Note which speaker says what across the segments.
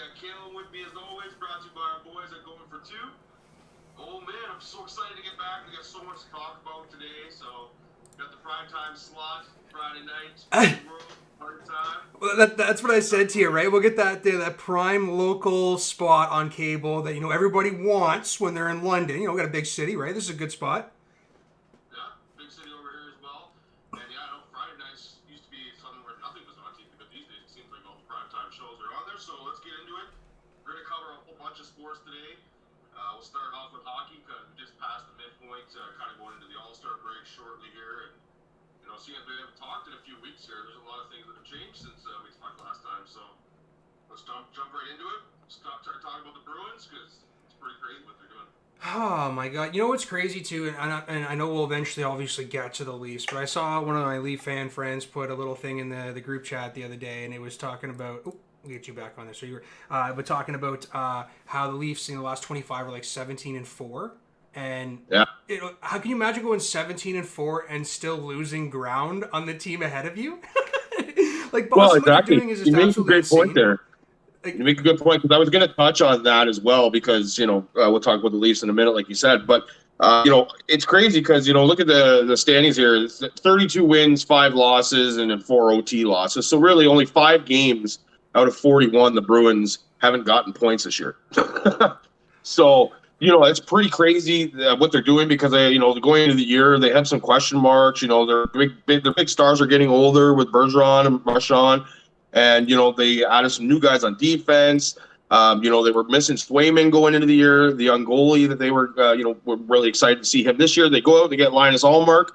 Speaker 1: got Kaylin with me as always, brought to you by our boys at Going for Two. Oh man, I'm so excited to get back. We got so much to talk about today. So, got the primetime slot, Friday night, world, party time.
Speaker 2: Well, that's what I said to you, right? We'll get that prime local spot on cable that everybody wants when they're in London. We got a big city, right? This is a good spot.
Speaker 1: Yeah, big city over here as well. And yeah, I know Friday nights used to be something where nothing was on TV, but these days it seems like all the primetime shows are on there. So let's get into it. We're gonna cover a whole bunch of sports today. We'll start off with hockey because we just passed the midpoint, kind of going into the All-Star break shortly here, and seeing if we haven't talked in a few weeks here, there's a lot of things that have changed since we talked last time. So let's jump right into it. Start talking about the Bruins because it's pretty crazy what they're doing.
Speaker 2: Oh my God! You know what's crazy too, and I know we'll eventually obviously get to the Leafs, but I saw one of my Leaf fan friends put a little thing in the group chat the other day, and it was talking about. We'll get you back on this. So you were, but talking about how the Leafs in the last 25 are like 17-4, and
Speaker 3: yeah,
Speaker 2: how can you imagine going 17-4 and still losing ground on the team ahead of you? Like Boston,
Speaker 3: well, exactly.
Speaker 2: What they're doing is just
Speaker 3: you make
Speaker 2: absolutely
Speaker 3: a great
Speaker 2: insane.
Speaker 3: point there. You make a good point because I was going to touch on that as well because we'll talk about the Leafs in a minute, like you said, but. It's crazy because, look at the standings here. It's 32 wins, 5 losses, and then 4 OT losses. So really only 5 games out of 41 the Bruins haven't gotten points this year. So, it's pretty crazy what they're doing because, going into the year, they had some question marks. Their big stars are getting older with Bergeron and Marchand. And, they added some new guys on defense. They were missing Swayman going into the year, the young goalie that they were, were really excited to see him this year. They go out, they get Linus Ullmark.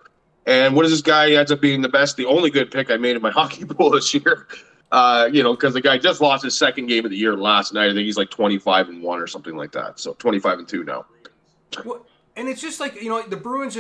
Speaker 3: And what is this guy? He ends up being the only good pick I made in my hockey pool this year. Because the guy just lost his second game of the year last night. I think he's like 25-1 or something like that. So 25-2 now.
Speaker 2: Well, and it's just like, the Bruins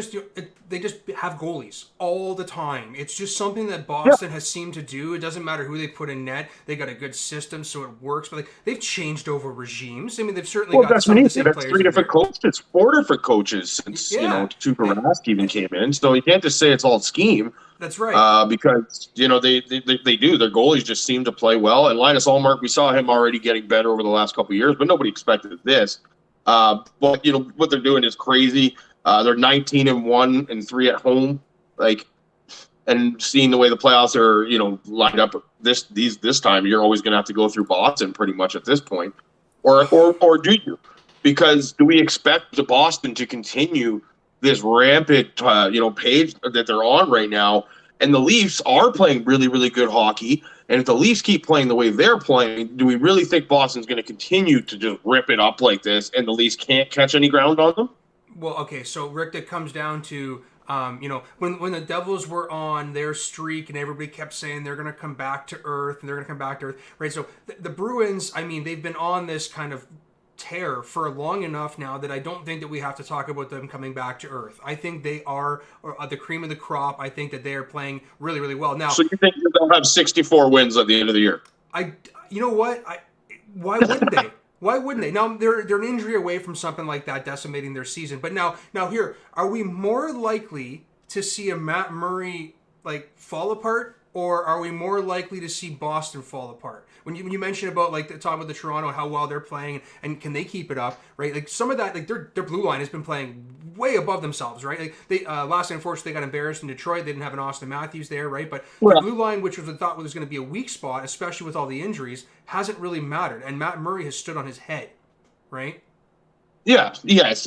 Speaker 2: they just have goalies all the time. It's just something that Boston has seemed to do. It doesn't matter who they put in net. They got a good system, so it works. But they've changed over regimes. I mean, they've certainly got some of the same players.
Speaker 3: That's 3 different coaches, 4 different coaches since, Tuukka Rask even came in. So you can't just say it's all scheme.
Speaker 2: That's right.
Speaker 3: Because, they do. Their goalies just seem to play well. And Linus Ullmark, we saw him already getting better over the last couple of years, but nobody expected this. But what they're doing is crazy. They're 19-1 and 3 at home, and seeing the way the playoffs are, lined up this time, you're always going to have to go through Boston pretty much at this point, or do you? Because do we expect the Boston to continue this rampant, page that they're on right now? And the Leafs are playing really, really good hockey. And if the Leafs keep playing the way they're playing, do we really think Boston's going to continue to just rip it up like this and the Leafs can't catch any ground on them?
Speaker 2: Well, okay, so Rick, that comes down to, when the Devils were on their streak and everybody kept saying they're going to come back to earth and they're going to come back to earth, right? So the Bruins, I mean, they've been on this kind of tear for long enough now that I don't think that we have to talk about them coming back to earth. I think they are the cream of the crop. I think that they are playing really, really well. Now,
Speaker 3: so you think they'll have 64 wins at the end of the year?
Speaker 2: You know what? Why wouldn't they? Why wouldn't they? Now, they're an injury away from something like that decimating their season. But now here, are we more likely to see a Matt Murray fall apart, or are we more likely to see Boston fall apart? When you mention about talking about the Toronto and how well they're playing and can they keep it up, right? Some of that, their blue line has been playing way above themselves, right? They last night, unfortunately, they got embarrassed in Detroit. They didn't have an Austin Matthews there, right? But the blue line, which was thought was going to be a weak spot, especially with all the injuries, hasn't really mattered. And Matt Murray has stood on his head, right?
Speaker 3: Yeah, yes,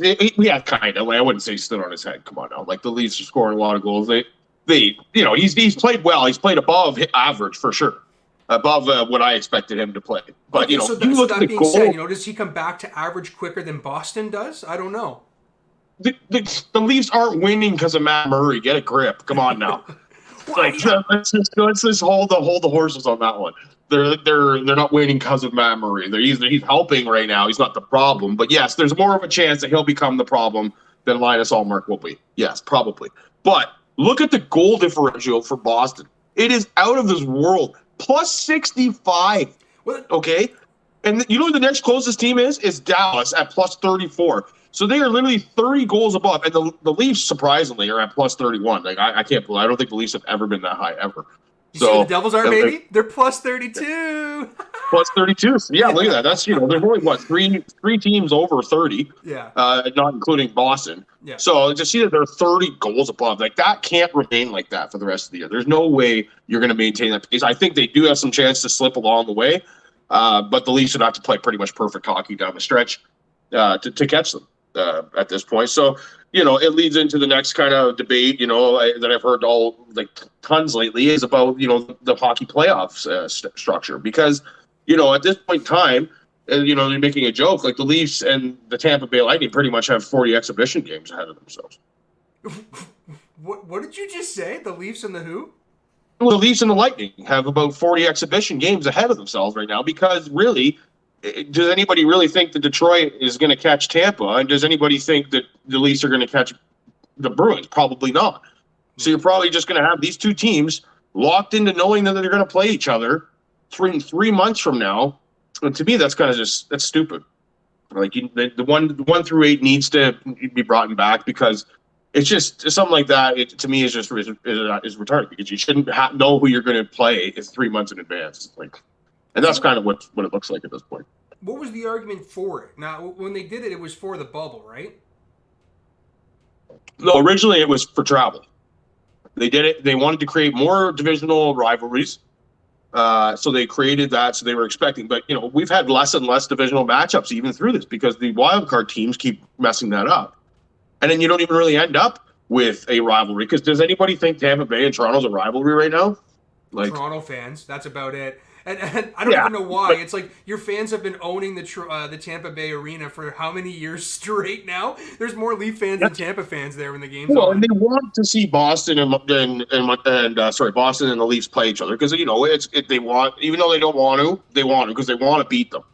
Speaker 3: kind of. I wouldn't say stood on his head. Come on now, the Leafs are scoring a lot of goals. He's played well. He's played above average for sure. Above what I expected him to play. But,
Speaker 2: okay, so
Speaker 3: you look at the goal.
Speaker 2: Said, does he come back to average quicker than Boston does? I don't know.
Speaker 3: The Leafs aren't winning because of Matt Murray. Get a grip. Come on now. Let's just hold the horses on that one. They're not winning because of Matt Murray. He's helping right now. He's not the problem. But, yes, there's more of a chance that he'll become the problem than Linus Ullmark will be. Yes, probably. But look at the goal differential for Boston. It is out of this world. Plus 65. Okay? And you know who the next closest team is? Is Dallas at plus 34. So they are literally 30 goals above. And the Leafs, surprisingly, are at plus 31. I can't believe I don't think the Leafs have ever been that high, ever.
Speaker 2: You see what the Devils are, baby? They're plus 32.
Speaker 3: plus 32. So yeah, look at that. That's, there's only three teams over 30.
Speaker 2: Yeah.
Speaker 3: Not including Boston.
Speaker 2: Yeah.
Speaker 3: So to see that they're 30 goals above, like that can't remain like that for the rest of the year. There's no way you're going to maintain that pace. I think they do have some chance to slip along the way, but the Leafs would have to play pretty much perfect hockey down the stretch to catch them at this point. So, it leads into the next kind of debate, that I've heard tons lately is about, the hockey playoffs structure. Because, at this point in time, they're making a joke, like the Leafs and the Tampa Bay Lightning pretty much have 40 exhibition games ahead of themselves.
Speaker 2: What did you just say? The Leafs and the who?
Speaker 3: Well, the Leafs and the Lightning have about 40 exhibition games ahead of themselves right now because really, does anybody really think that Detroit is going to catch Tampa? And does anybody think that the Leafs are going to catch the Bruins? Probably not. So you're probably just going to have these two teams locked into knowing that they're going to play each other 3 months from now. And to me, that's kind of that's stupid. Like the 1 through 8 needs to be brought back because it's just something like that. To me, is retarded because you shouldn't know who you're going to play 3 months in advance. And that's kind of what it looks like at this point.
Speaker 2: What was the argument for it? Now, when they did it, it was for the bubble, right?
Speaker 3: No, originally it was for travel. They did it. They wanted to create more divisional rivalries. So they created that. So they were expecting. But, we've had less and less divisional matchups even through this because the wildcard teams keep messing that up. And then you don't even really end up with a rivalry because does anybody think Tampa Bay and Toronto's a rivalry right now?
Speaker 2: Toronto fans, that's about it. And I don't even know why. It's like your fans have been owning the Tampa Bay arena for how many years straight now? There's more Leaf fans than Tampa fans there when the game's on.
Speaker 3: And they want to see Boston and Boston and the Leafs play each other because they want, even though they don't want to, they want to because they want to beat them.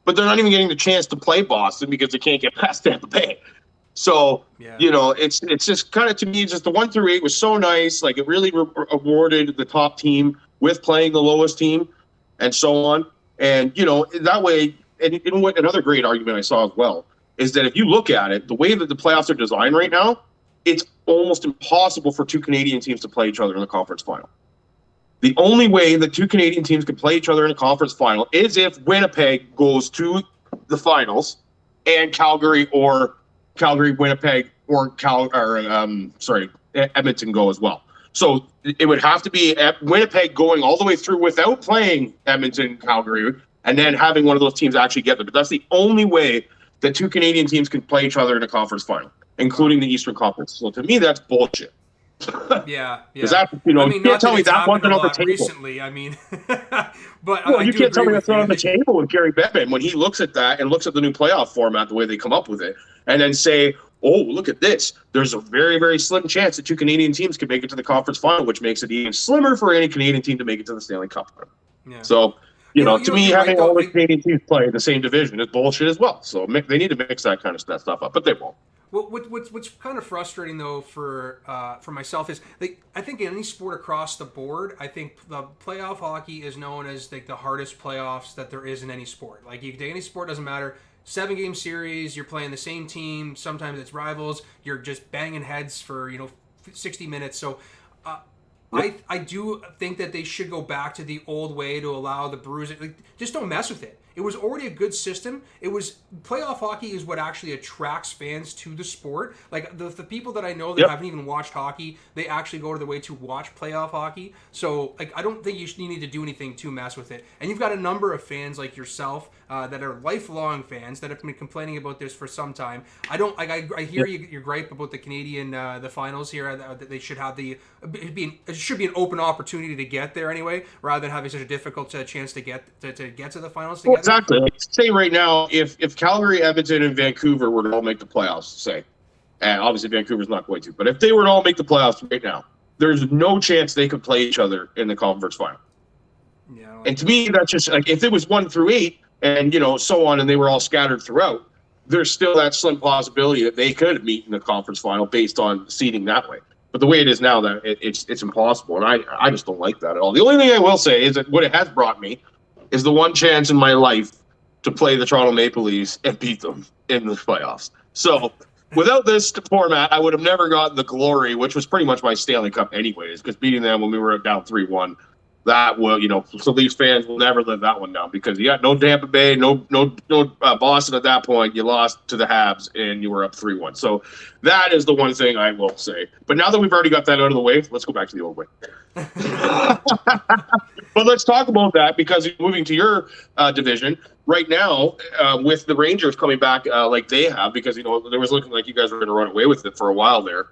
Speaker 3: But they're not even getting the chance to play Boston because they can't get past Tampa Bay. So, it's just kind of, to me, just the 1 through 8 was so nice. Like, it really awarded the top team with playing the lowest team and so on. And, that way, and what another great argument I saw as well is that if you look at it, the way that the playoffs are designed right now, it's almost impossible for two Canadian teams to play each other in the conference final. The only way that two Canadian teams can play each other in a conference final is if Winnipeg goes to the finals and Calgary, Winnipeg, or Edmonton go as well. So it would have to be Winnipeg going all the way through without playing Edmonton, Calgary, and then having one of those teams actually get there. But that's the only way that two Canadian teams can play each other in a conference final, including the Eastern Conference. So to me, that's bullshit.
Speaker 2: Yeah.
Speaker 3: Because you can't tell me that wasn't on the table.
Speaker 2: Recently, but
Speaker 3: you can't tell me that's not on the table with Gary Bettman when he looks at that and looks at the new playoff format, the way they come up with it, and then say, oh, look at this. There's a very, very slim chance that two Canadian teams can make it to the conference final, which makes it even slimmer for any Canadian team to make it to the Stanley Cup. Yeah. So, to me, having all the Canadian teams play in the same division is bullshit as well. So they need to mix that kind of stuff up, but they won't.
Speaker 2: Well, what's kind of frustrating though for myself is I think in any sport across the board, I think the playoff hockey is known as the hardest playoffs that there is in any sport. Like you take any sport, doesn't matter. 7-game series, you're playing the same team. Sometimes it's rivals. You're just banging heads for 60 minutes. So I do think that they should go back to the old way to allow the Bruins. Just don't mess with it. It was already a good system. Playoff hockey is what actually attracts fans to the sport. Like the people that I know that haven't even watched hockey, they actually go to the way to watch playoff hockey. So I don't think you need to do anything to mess with it. And you've got a number of fans like yourself that are lifelong fans that have been complaining about this for some time. I hear your gripe about the Canadian the finals here. That they should have it should be an open opportunity to get there anyway, rather than having such a difficult chance to get to the finals together.
Speaker 3: Exactly. Like, say right now, if Calgary, Edmonton, and Vancouver were to all make the playoffs, say, and obviously Vancouver's not going to, but if they were to all make the playoffs right now, there's no chance they could play each other in the conference final. Yeah. And to me, that's just like if it was 1 through 8 and so on, and they were all scattered throughout, there's still that slim possibility that they could meet in the conference final based on seeding that way. But the way it is now, that it's impossible, and I just don't like that at all. The only thing I will say is that what it has brought me is the one chance in my life to play the Toronto Maple Leafs and beat them in the playoffs. So without this format, I would have never gotten the glory, which was pretty much my Stanley Cup anyways, because beating them when we were down 3-1 that will, so Leafs fans will never live that one down because you got no Tampa Bay, no Boston at that point. You lost to the Habs and you were up 3-1. So that is the one thing I will say. But now that we've already got that out of the way, let's go back to the old way. But let's talk about that because moving to your division right now, with the Rangers coming back like they have, because there was looking like you guys were going to run away with it for a while there.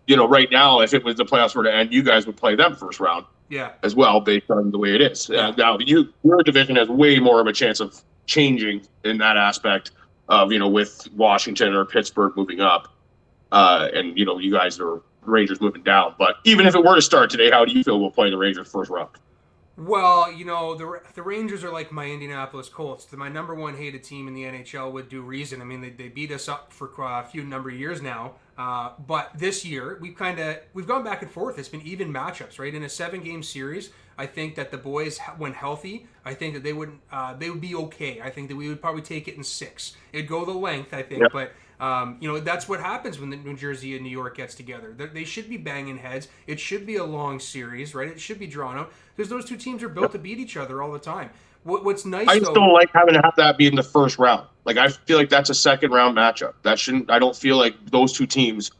Speaker 3: Right now, if it was the playoffs were to end, you guys would play them first round.
Speaker 2: Yeah.
Speaker 3: As well, based on the way it is. Now, your division has way more of a chance of changing in that aspect of, with Washington or Pittsburgh moving up. And, you guys are Rangers moving down. But even if it were to start today, how do you feel about playing the Rangers first round?
Speaker 2: Well, the Rangers are like my Indianapolis Colts. My number one hated team in the NHL with due reason. I mean, they beat us up for a few number of years now. But this year, we've gone back and forth. It's been even matchups, right? In a 7-game series, I think that the boys, when healthy, I think that they would be okay. I think that we would probably take it in 6. It'd go the length, I think, but that's what happens when the New Jersey and New York gets together. They should be banging heads. It should be a long series, right? It should be drawn out because those two teams are built to beat each other all the time. What's nice,
Speaker 3: I just don't like having to have that be in the first round. Like, I feel like that's a second round matchup. I don't feel like those two teams,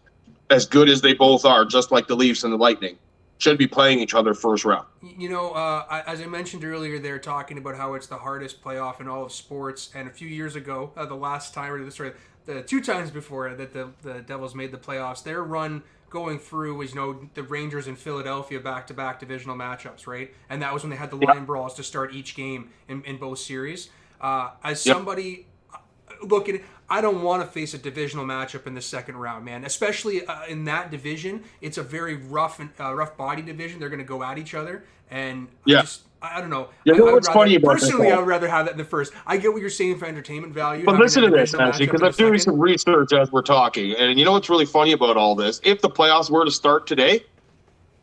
Speaker 3: as good as they both are, just like the Leafs and the Lightning, should be playing each other first round.
Speaker 2: As I mentioned earlier, they're talking about how it's the hardest playoff in all of sports. And a few years ago, the 2 times before that the Devils made the playoffs, their run going through was, the Rangers and Philadelphia back-to-back divisional matchups, right? And that was when they had the line brawls to start each game in both series. As somebody looking, I don't want to face a divisional matchup in the second round, man. Especially in that division, it's a very rough body division. They're going to go at each other, and I don't know.
Speaker 3: What's funny about
Speaker 2: personally, I would rather have that in the first. I get what you're saying for entertainment value.
Speaker 3: But listen to this, actually, because I'm doing some research as we're talking, and what's really funny about all this? If the playoffs were to start today,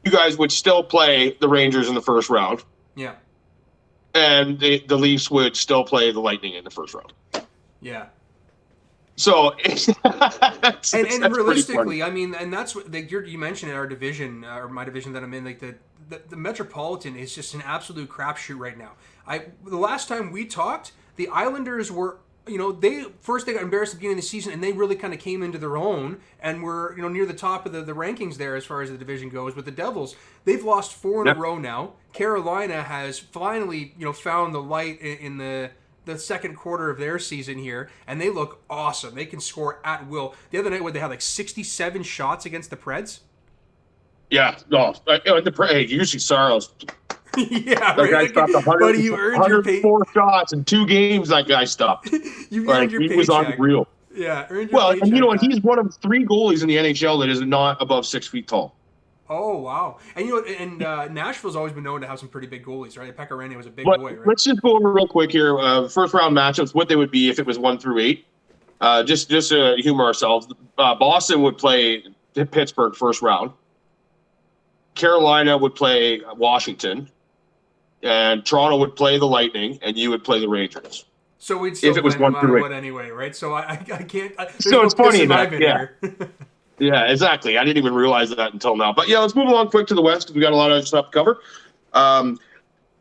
Speaker 3: you guys would still play the Rangers in the first round.
Speaker 2: Yeah.
Speaker 3: And the Leafs would still play the Lightning in the first round.
Speaker 2: Yeah.
Speaker 3: So,
Speaker 2: and realistically, I mean, and that's what you mentioned in our division, or my division that I'm in, like the Metropolitan is just an absolute crapshoot right now. The last time we talked, the Islanders were, they got embarrassed at the beginning of the season, and they really kind of came into their own and were, near the top of the rankings there as far as the division goes. With the Devils, they've lost 4 in a row now. Carolina has finally, found the light in the second quarter of their season here, and they look awesome. They can score at will. The other night, they had like 67 shots against the Preds.
Speaker 3: Yeah, no. Usually Saros.
Speaker 2: Yeah,
Speaker 3: that guy stopped 104 shots in 2 games. That guy stopped.
Speaker 2: You've earned your paycheck.
Speaker 3: He was unreal.
Speaker 2: Yeah, earned your paycheck.
Speaker 3: And he's one of 3 goalies in the NHL that is not above 6 feet tall.
Speaker 2: Oh, wow. And Nashville's always been known to have some pretty big goalies, right? Pekka Rinne was a big boy, right?
Speaker 3: Let's just go over real quick here. First round matchups, what they would be if it was 1 through 8. Just to humor ourselves. Boston would play Pittsburgh first round. Carolina would play Washington. And Toronto would play the Lightning, and you would play the Rangers.
Speaker 2: So we'd still play no matter what anyway, right? So I can't...
Speaker 3: it's funny that, Yeah, exactly. I didn't even realize that until now. But, let's move along quick to the West because we got a lot of stuff to cover.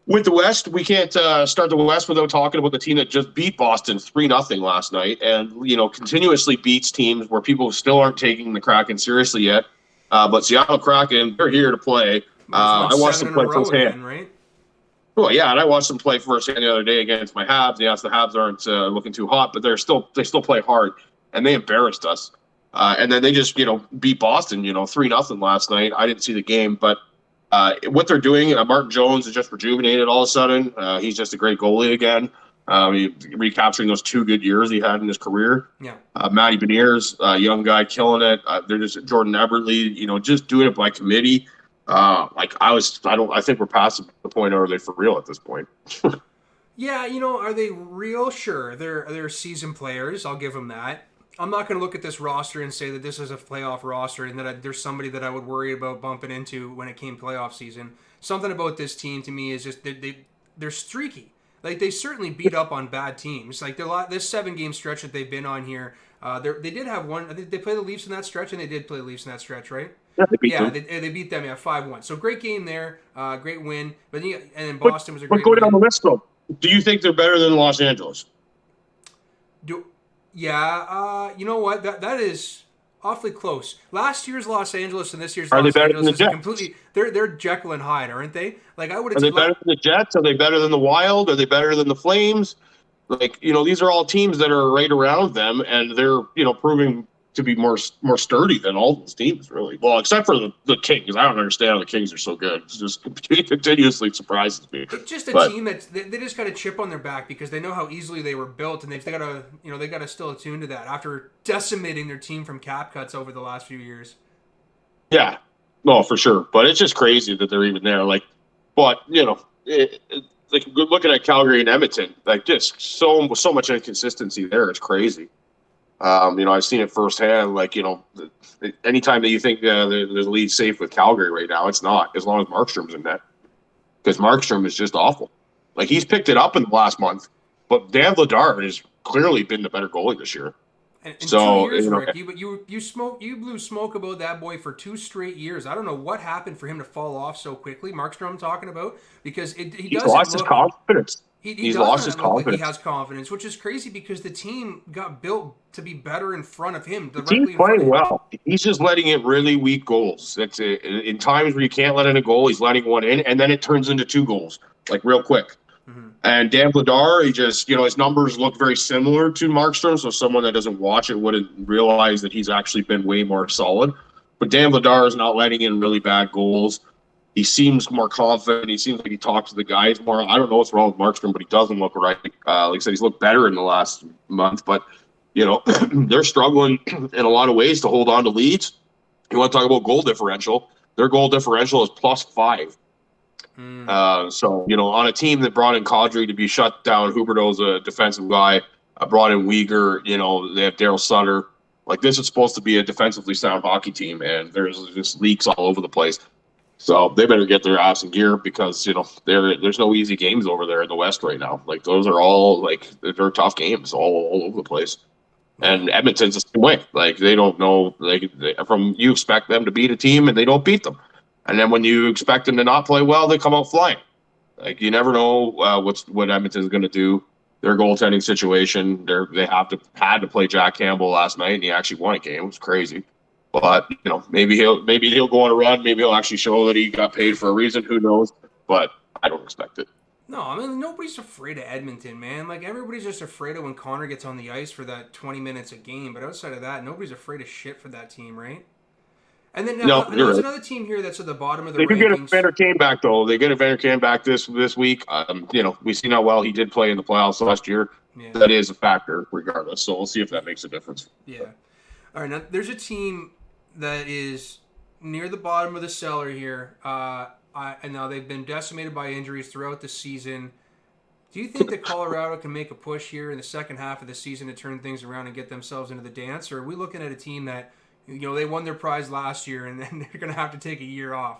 Speaker 3: With the West, we can't start the West without talking about the team that just beat Boston 3-0 last night and, continuously beats teams where people still aren't taking the Kraken seriously yet. But Seattle Kraken, they're here to play. I watched them play firsthand. Right? Well, yeah, and I watched them play firsthand the other day against my Habs. Yes, the Habs aren't looking too hot, but they still play hard, and they embarrassed us. And then they just, beat Boston, 3-0 last night. I didn't see the game, but what they're doing, Martin Jones is just rejuvenated all of a sudden. He's just a great goalie again. Recapturing those 2 good years he had in his career. Yeah. Matty Beniers, young guy killing it. They're just Jordan Eberle, just doing it by committee. I think we're past the point where they're for real at this point.
Speaker 2: Yeah, are they real? Sure. They're seasoned players. I'll give them that. I'm not going to look at this roster and say that this is a playoff roster and that there's somebody that I would worry about bumping into when it came playoff season. Something about this team to me is just they're streaky. Like, they certainly beat up on bad teams. Like, this 7-game stretch that they've been on here, they did have one. I think they played the Leafs in that stretch, and they did play the Leafs in that stretch, right?
Speaker 3: Yeah, they beat
Speaker 2: Yeah,
Speaker 3: them.
Speaker 2: they beat them 5-1. So great game there, great win. But and then Boston was a great
Speaker 3: But go down
Speaker 2: win.
Speaker 3: the list though. Do you think they're better than Los Angeles?
Speaker 2: You know what? That is awfully close. Last year's Los Angeles and this year's
Speaker 3: Are they
Speaker 2: Los
Speaker 3: better than
Speaker 2: Angeles
Speaker 3: the
Speaker 2: is a
Speaker 3: Jets?
Speaker 2: completely they're Jekyll and Hyde, aren't they? Like I would
Speaker 3: Are they
Speaker 2: have
Speaker 3: better than the Jets? Are they better than the Wild? Are they better than the Flames? Like, these are all teams that are right around them, and they're, proving to be more sturdy than all those teams, really. Well, except for the Kings. I don't understand how the Kings are so good. It's just continuously surprises me.
Speaker 2: It's just a
Speaker 3: But
Speaker 2: team that they just got a chip on their back because they know how easily they were built, and they got to they got to still attune to that after decimating their team from cap cuts over the last few years.
Speaker 3: yeah, no, for sure. But it's just crazy that they're even there. Like, but like looking at Calgary and Edmonton, like just so much inconsistency there. It's crazy. I've seen it firsthand. Like, anytime that you think there's a lead safe with Calgary right now, it's not, as long as Markstrom's in net. Because Markstrom is just awful. Like, he's picked it up in the last month, but Dan Bedard has clearly been the better goalie this year.
Speaker 2: In
Speaker 3: So,
Speaker 2: 2 years, Rick, you blew smoke about that boy for 2 straight years. I don't know what happened for him to fall off so quickly. Markstrom, I'm talking about, because
Speaker 3: he's lost his confidence.
Speaker 2: He's lost his confidence. Like he has confidence, which is crazy because the team got built to be better in front of him.
Speaker 3: The team's playing well. He's just letting in really weak goals. That's it. In times where you can't let in a goal, he's letting one in, and then it turns into 2 goals, like real quick. Mm-hmm. And Dan Bedard, he just, his numbers look very similar to Markstrom, so someone that doesn't watch it wouldn't realize that he's actually been way more solid. But Dan Bedard is not letting in really bad goals. He seems more confident. He seems like he talks to the guys more. I don't know what's wrong with Markstrom, but he doesn't look right. Like I said, he's looked better in the last month, but they're struggling in a lot of ways to hold on to leads. You want to talk about goal differential? Their goal differential is +5. So, on a team that brought in Kadri to be shut down, Huberdeau's a defensive guy, brought in Uyghur, they have Daryl Sutter. Like, this is supposed to be a defensively sound hockey team, and there's just leaks all over the place. So they better get their ass in gear because, there's no easy games over there in the West right now. Like, those are all, like, they're tough games all over the place. And Edmonton's the same way. Like, they don't know, you expect them to beat a team and they don't beat them. And then when you expect them to not play well, they come out flying. Like, you never know what Edmonton's going to do. Their goaltending situation, they had to play Jack Campbell last night, and he actually won a game. It was crazy. But, maybe he'll go on a run. Maybe he'll actually show that he got paid for a reason. Who knows? But I don't expect it.
Speaker 2: No, I mean, nobody's afraid of Edmonton, man. Like, everybody's just afraid of when Connor gets on the ice for that 20 minutes a game. But outside of that, nobody's afraid of shit for that team, right? And then there's another team here that's at the bottom of the rankings.
Speaker 3: They do get Evander Kane back, though. They get Evander Kane back this week. We've seen how well he did play in the playoffs last year. Yeah. That is a factor, regardless. So we'll see if that makes a difference.
Speaker 2: Yeah. All right, now there's a team that is near the bottom of the cellar here. And now they've been decimated by injuries throughout the season. Do you think that Colorado can make a push here in the second half of the season to turn things around and get themselves into the dance? Or are we looking at a team that, they won their prize last year and then they're going to have to take a year off?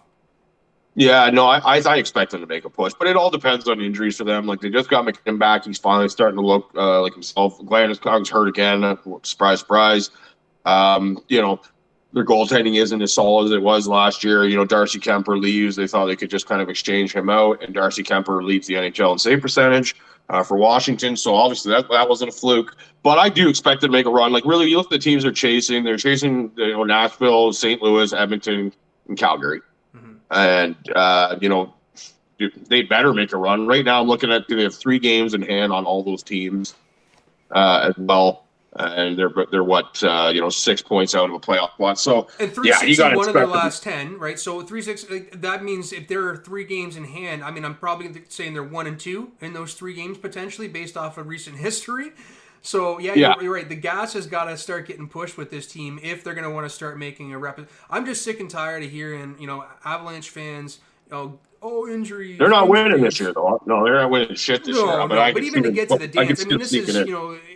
Speaker 3: Yeah, no, I expect them to make a push, but it all depends on injuries for them. Like, they just got McKinnon back. He's finally starting to look like himself. Glandis hurt again. Surprise, surprise. Their goaltending isn't as solid as it was last year. Darcy Kemper leaves. They thought they could just kind of exchange him out, and Darcy Kemper leads the NHL in save percentage for Washington. So obviously that wasn't a fluke. But I do expect them to make a run. Like, really, you look at the teams they're chasing. They're chasing Nashville, St. Louis, Edmonton, and Calgary. Mm-hmm. And, they better make a run. Right now I'm looking at they have 3 games in hand on all those teams as well. And they're 6 points out of a playoff spot. So
Speaker 2: and 3-6 one of their last 10, right? So 3-6. That means if there are 3 games in hand, I mean, I'm probably saying they're 1-2 in those 3 games potentially based off of recent history. So you're right. The gas has got to start getting pushed with this team if they're going to want to start making a rep. I'm just sick and tired of hearing Avalanche fans, injuries.
Speaker 3: They're not winning this year, though. No, they're not winning shit this year.
Speaker 2: But even to get to the dance, I mean, this is,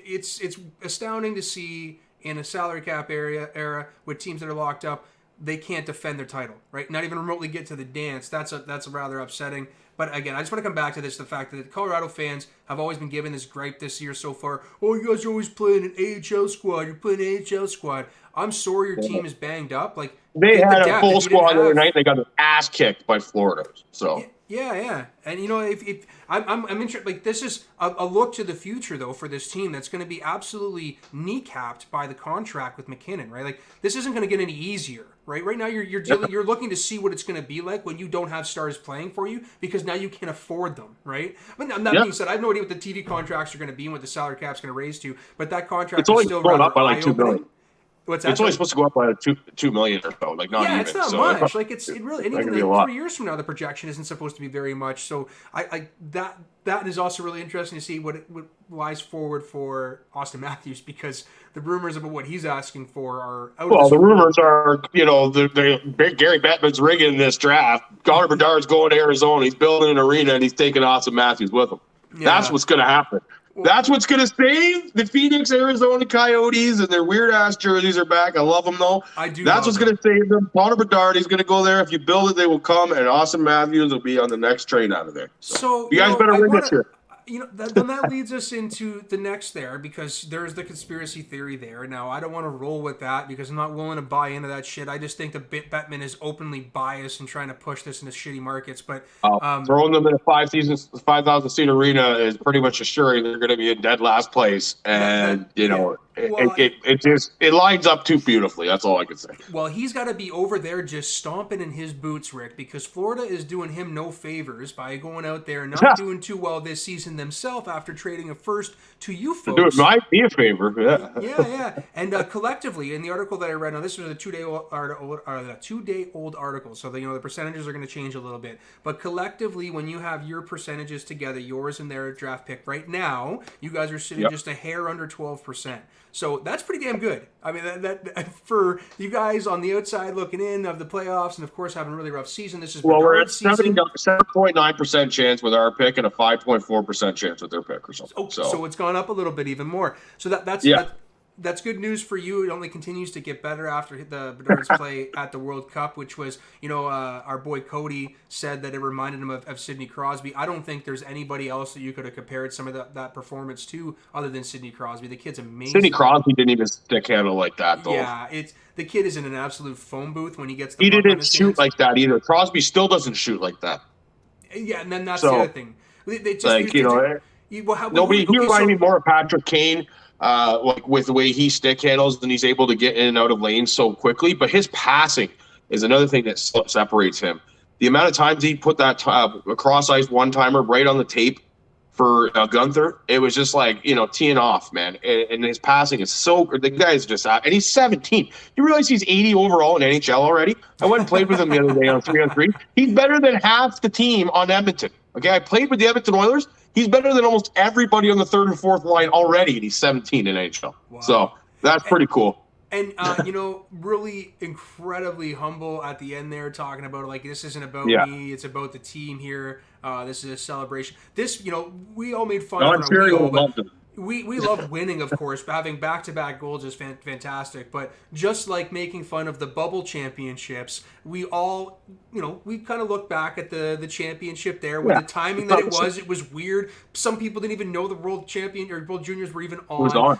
Speaker 2: it's astounding to see in a salary cap era with teams that are locked up. they can't defend their title, right? Not even remotely get to the dance. That's rather upsetting. But again, I just want to come back to this, the fact that the Colorado fans have always been given this gripe this year so far. Oh, you guys are always playing an AHL squad. You're playing an AHL squad. I'm sorry your team is banged up. Like,
Speaker 3: they had a full squad the other night. They got their ass kicked by Florida. So
Speaker 2: yeah. And if I'm interested, like, this is a look to the future though for this team that's going to be absolutely kneecapped by the contract with McKinnon, right? Like, this isn't going to get any easier, right? Right now you're looking to see what it's going to be like when you don't have stars playing for you, because now you can afford them, right? But that being said, I have no idea what the TV contracts are going to be and what the salary cap's going to raise to, but that contract is still
Speaker 3: going up by like $2 million.
Speaker 2: What's that?
Speaker 3: It's only supposed to go up by $2 million or so, like not even.
Speaker 2: It's not much. Like, it really, and even like 3 years from now, the projection isn't supposed to be very much. So that is also really interesting to see what lies forward for Austin Matthews, because the rumors about what he's asking for are out.
Speaker 3: Well, the rumors are, the Gary Bettman's rigging this draft. Connor Bedard's going to Arizona. He's building an arena and he's taking Austin Matthews with him. Yeah. That's what's going to happen. That's what's going to save the Phoenix, Arizona Coyotes, and their weird-ass jerseys are back. I love them, though. That's what's going to save them. Connor Bedard, he's going to go there. If you build it, they will come, and Austin Matthews will be on the next train out of there.
Speaker 2: So
Speaker 3: you guys better win this year.
Speaker 2: Then that leads us into the next there, because there's the conspiracy theory there. Now, I don't want to roll with that because I'm not willing to buy into that shit. I just think that Bettman is openly biased and trying to push this into shitty markets. But
Speaker 3: throwing them in a 5,000-seat arena is pretty much assuring they're going to be in dead last place. And, it lines up too beautifully. That's all I can say.
Speaker 2: Well, he's got to be over there just stomping in his boots, Rick, because Florida is doing him no favors by going out there and not doing too well this season themselves after trading a first to you folks.
Speaker 3: Do it might be a favor.
Speaker 2: Yeah. And collectively, in the article that I read, now this was a 2 day old article, so the percentages are going to change a little bit. But collectively, when you have your percentages together, yours and their draft pick right now, you guys are sitting just a hair under 12%. So that's pretty damn good. I mean, that for you guys on the outside looking in of the playoffs, and of course having a really rough season. This is
Speaker 3: we're at 7.9% chance with our pick and a 5.4% chance with their pick or something.
Speaker 2: So it's gone up a little bit even more. So that's good news for you. It only continues to get better after the Bedard's play at the World Cup, which was, our boy Cody said that it reminded him of Sidney Crosby. I don't think there's anybody else that you could have compared some of that performance to other than Sidney Crosby. The kid's amazing.
Speaker 3: Sidney Crosby didn't even stick handle like that, though.
Speaker 2: Yeah, the kid is in an absolute phone booth when he gets the
Speaker 3: He didn't shoot like that either. Crosby still doesn't shoot like that.
Speaker 2: Yeah, and then that's the other thing. They just,
Speaker 3: nobody. He reminded me more of Patrick Kane. With the way he stick handles, and he's able to get in and out of lanes so quickly. But his passing is another thing that separates him. The amount of times he put that cross-ice one-timer right on the tape for Gunther, it was just like, teeing off, man. And his passing is the guy is just out. And he's 17. You realize he's 80 overall in NHL already? I went and played with him the other day on 3-on-3. He's better than half the team on Edmonton. Okay, I played with the Edmonton Oilers. He's better than almost everybody on the third and fourth line already, and he's 17 in NHL. Wow. So that's pretty cool.
Speaker 2: And, really incredibly humble at the end there, talking about, like, this isn't about me, it's about the team here. This is a celebration. This, we all made fun of him. We love winning, of course, but having back-to-back goals is fantastic. But just like making fun of the bubble championships, we all, we kind of look back at the championship there with the timing that it was weird. Some people didn't even know the world champion or world juniors were even on.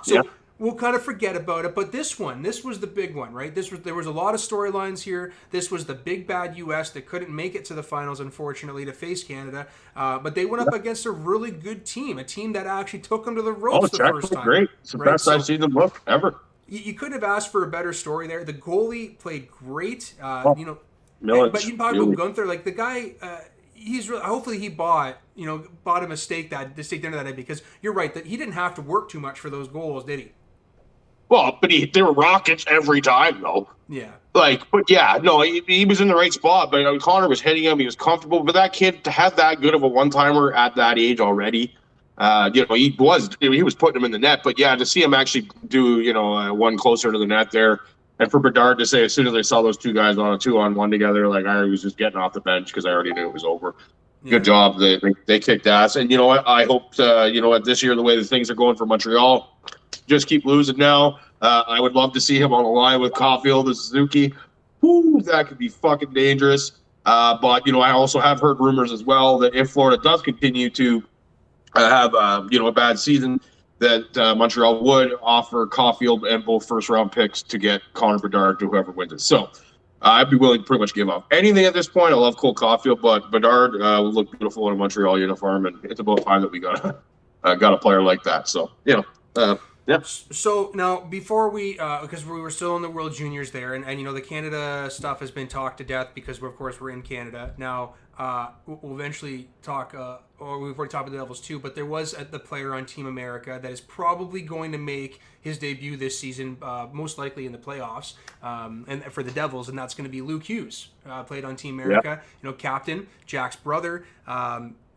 Speaker 2: We'll kind of forget about it. But this was the big one, right? There was a lot of storylines here. This was the big bad U.S. that couldn't make it to the finals, unfortunately, to face Canada. But they went up against a really good team, a team that actually took them to the ropes the first time.
Speaker 3: Great. It's the best I've seen them look ever.
Speaker 2: You couldn't have asked for a better story there. The goalie played great.
Speaker 3: But you
Speaker 2: talk about Gunther, like the guy. He's really, hopefully he bought a mistake dinner that day, because you're right that he didn't have to work too much for those goals, did he?
Speaker 3: Well, but they were rockets every time, though.
Speaker 2: Yeah.
Speaker 3: He was in the right spot, but Connor was hitting him. He was comfortable. But that kid, to have that good of a one-timer at that age already, he was putting him in the net. But, to see him actually do, one closer to the net there, and for Bedard to say as soon as I saw those two guys on a 2-on-1 together, like, I was just getting off the bench because I already knew it was over. Yeah. Good job. They kicked ass. And you know what? I hope, this year, the way that things are going for Montreal, just keep losing now. I would love to see him on the line with Caulfield and Suzuki. whoo, that could be fucking dangerous. But I also have heard rumors as well that if Florida does continue to have a bad season, that Montreal would offer Caulfield and both first-round picks to get Connor Bedard to whoever wins it. So I'd be willing to pretty much give up anything at this point. I love Cole Caulfield, but Bedard would look beautiful in a Montreal uniform, and it's about time that we got a player like that. So yeah.
Speaker 2: So now, before we, because we were still in the World Juniors there, and the Canada stuff has been talked to death because of course we're in Canada now. We'll eventually talk, or we've already talked about the Devils too. But there was the player on Team America that is probably going to make his debut this season, most likely in the playoffs, and for the Devils, and that's going to be Luke Hughes. Played on Team America, captain, Jack's brother.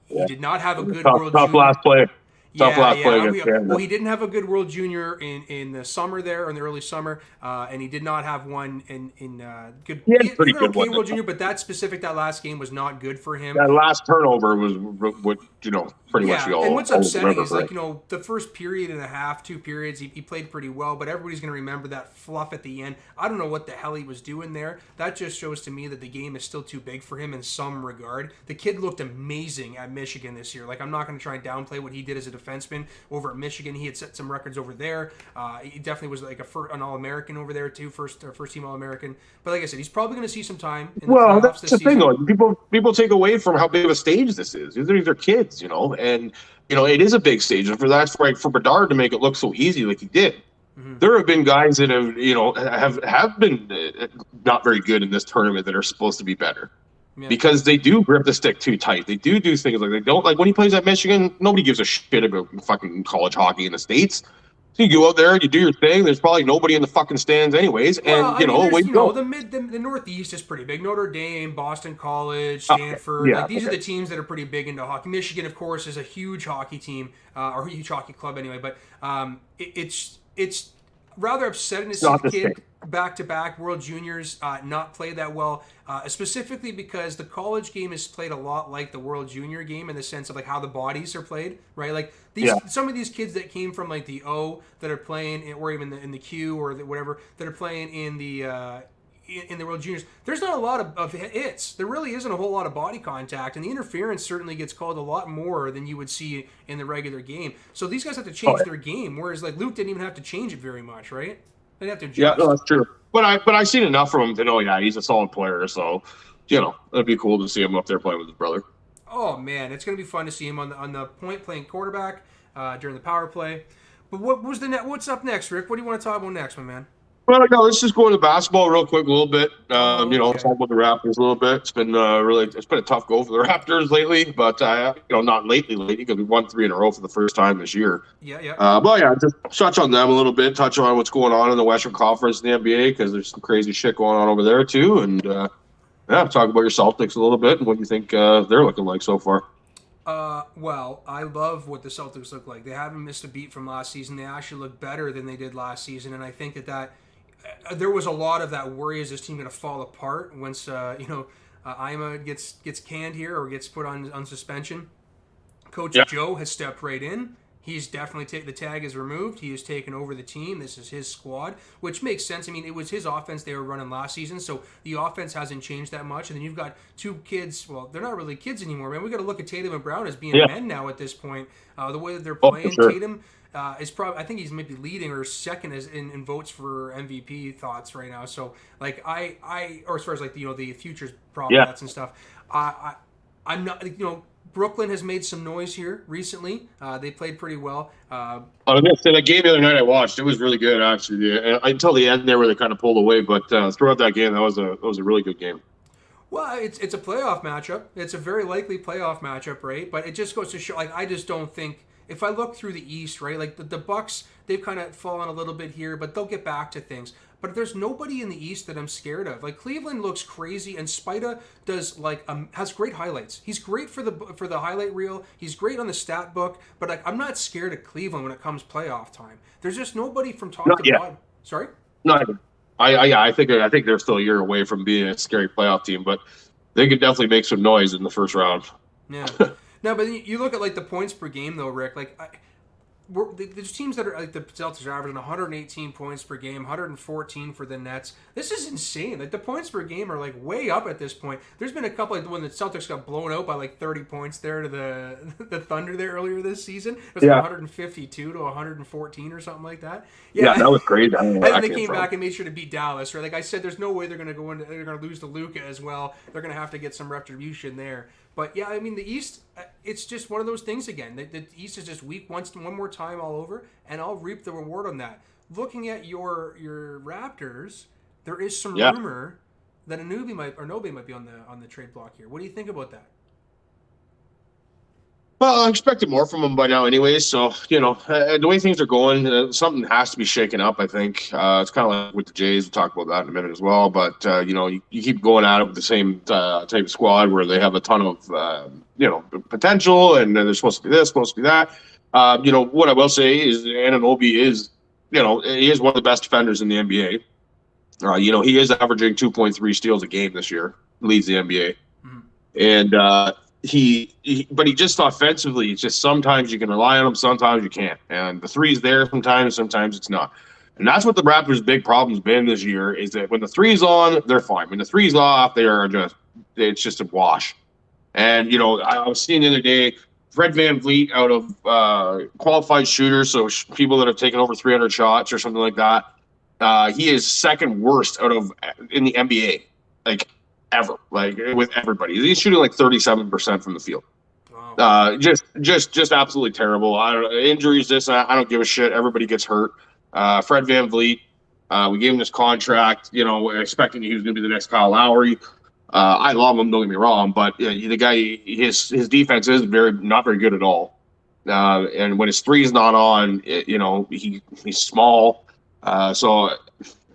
Speaker 2: He did not have a good World Junior.
Speaker 3: Last play.
Speaker 2: Well, he didn't have a good World Junior in the summer there, in the early summer, and he did not have one in good.
Speaker 3: He had pretty good
Speaker 2: World Junior, but that last game was not good for him.
Speaker 3: That last turnover was what pretty much.
Speaker 2: And what's upsetting is the first period and a half, 2 periods, he played pretty well, but everybody's going to remember that fluff at the end. I don't know what the hell he was doing there. That just shows to me that the game is still too big for him in some regard. The kid looked amazing at Michigan this year. I'm not going to try and downplay what he did as a defenseman over at Michigan. He had set some records over there. He definitely was an All-American over there too, first team All-American. But like I said, he's probably going to see some time in the playoffs
Speaker 3: that's
Speaker 2: this
Speaker 3: the
Speaker 2: season.
Speaker 3: thing, though. People take away from how big of a stage this is. These are kids, and it is a big stage. And for Bedard to make it look so easy like he did. Mm-hmm. There have been guys that have been not very good in this tournament that are supposed to be better. Yeah. Because they do grip the stick too tight. They do things like they don't when he plays at Michigan. Nobody gives a shit about fucking college hockey in the States. So you go out there, you do your thing. There's probably nobody in the fucking stands, anyways.
Speaker 2: Well,
Speaker 3: and
Speaker 2: the Northeast is pretty big. Notre Dame, Boston College, Stanford. These are the teams that are pretty big into hockey. Michigan, of course, is a huge hockey team or a huge hockey club anyway. But it's rather upsetting to see a kid back-to-back World Juniors not play that well, specifically because the college game is played a lot like the World Junior game in the sense of how the bodies are played, right? Some of these kids that came from the O that are playing, or even in the Q or whatever, that are playing in the World Juniors, there's not a lot of hits. There really isn't a whole lot of body contact, and the interference certainly gets called a lot more than you would see in the regular game. So these guys have to change their game, whereas Luke didn't even have to change it very much, right? They have to adjust.
Speaker 3: Yeah, no, that's true. But I've seen enough from him to know, he's a solid player. So, it'd be cool to see him up there playing with his brother.
Speaker 2: Oh man, it's gonna be fun to see him on the point playing quarterback during the power play. But what's up next, Rick? What do you want to talk about next, my man?
Speaker 3: Well, let's just go into basketball real quick a little bit. Talk about the Raptors a little bit. It's been it's been a tough go for the Raptors lately, but not lately because we won 3 in a row for the first time this year. Just touch on them a little bit. Touch on what's going on in the Western Conference in the NBA because there's some crazy shit going on over there too, and talk about your Celtics a little bit and what you think they're looking like so far.
Speaker 2: Well, I love what the Celtics look like. They haven't missed a beat from last season. They actually look better than they did last season, and I think that there was a lot of that worry, is this team going to fall apart once Ima gets canned here or gets put on suspension. Coach Joe has stepped right in. He's definitely the tag is removed. He has taken over the team. This is his squad, which makes sense. I mean, it was his offense they were running last season, so the offense hasn't changed that much. And then you've got 2 kids. Well, they're not really kids anymore, man. We got to look at Tatum and Brown as being men now at this point. The way that they're playing,
Speaker 3: sure.
Speaker 2: Tatum is probably, I think he's maybe leading or second in votes for MVP thoughts right now. So or as far as the futures prop bets and stuff, I'm not Brooklyn has made some noise here recently. They played pretty well.
Speaker 3: I was going to say, that game the other night I watched, it was really good, actually. Until the end there where they kind of pulled away. But throughout that game, that was a really good game.
Speaker 2: Well, it's a playoff matchup. It's a very likely playoff matchup, right? But it just goes to show, I just don't think, if I look through the East, right, the Bucks, they've kind of fallen a little bit here, but they'll get back to things. But there's nobody in the East that I'm scared of. Cleveland looks crazy, and Spida does has great highlights. He's great for the highlight reel. He's great on the stat book. But I'm not scared of Cleveland when it comes playoff time. There's just nobody from top to bottom. Sorry.
Speaker 3: No, I think they're still a year away from being a scary playoff team, but they could definitely make some noise in the first round.
Speaker 2: Yeah. No, but you look at the points per game though, Rick. there's teams that are like the Celtics are averaging 118 points per game, 114 for the Nets. This is insane. Like the points per game are like way up at this point. There's been a couple like when the Celtics got blown out by like 30 points there to the Thunder there earlier this season. It was like 152 to 114 or something like that.
Speaker 3: Yeah, that was crazy.
Speaker 2: And then they came back and made sure to beat Dallas. Right, like I said, there's no way they're going to go into. They're going to lose to Luka as well. They're going to have to get some retribution there. But yeah, I mean the East, it's just one of those things again. The East is just weak one more time all over, and I'll reap the reward on that. Looking at your Raptors, there is some rumor that Nobe might be on the trade block here. What do you think about that?
Speaker 3: Well, I expected more from him by now anyways. So, the way things are going, something has to be shaken up, I think. It's kind of like with the Jays. We'll talk about that in a minute as well. But, you keep going at it with the same type of squad where they have a ton of, potential, and they're supposed to be this, supposed to be that. What I will say is Anunoby is, he is one of the best defenders in the NBA. He is averaging 2.3 steals a game this year, leads the NBA. Mm-hmm. And, but he just offensively, it's just sometimes you can rely on him, sometimes you can't. And the three's there sometimes it's not. And that's what the Raptors' big problem's been this year, is that when the three's on, they're fine. When the three's off, it's just a wash. And, I was seeing the other day, Fred VanVleet out of qualified shooters, so people that have taken over 300 shots or something like that, he is second worst in the NBA. Like, ever, like with everybody. He's shooting like 37% from the field. Wow. Just absolutely terrible. Injuries, I don't give a shit. Everybody gets hurt. Fred VanVleet, we gave him this contract, expecting he was going to be the next Kyle Lowry. I love him, don't get me wrong, but the guy, his defense is not very good at all. And when his three is not on, he's small. So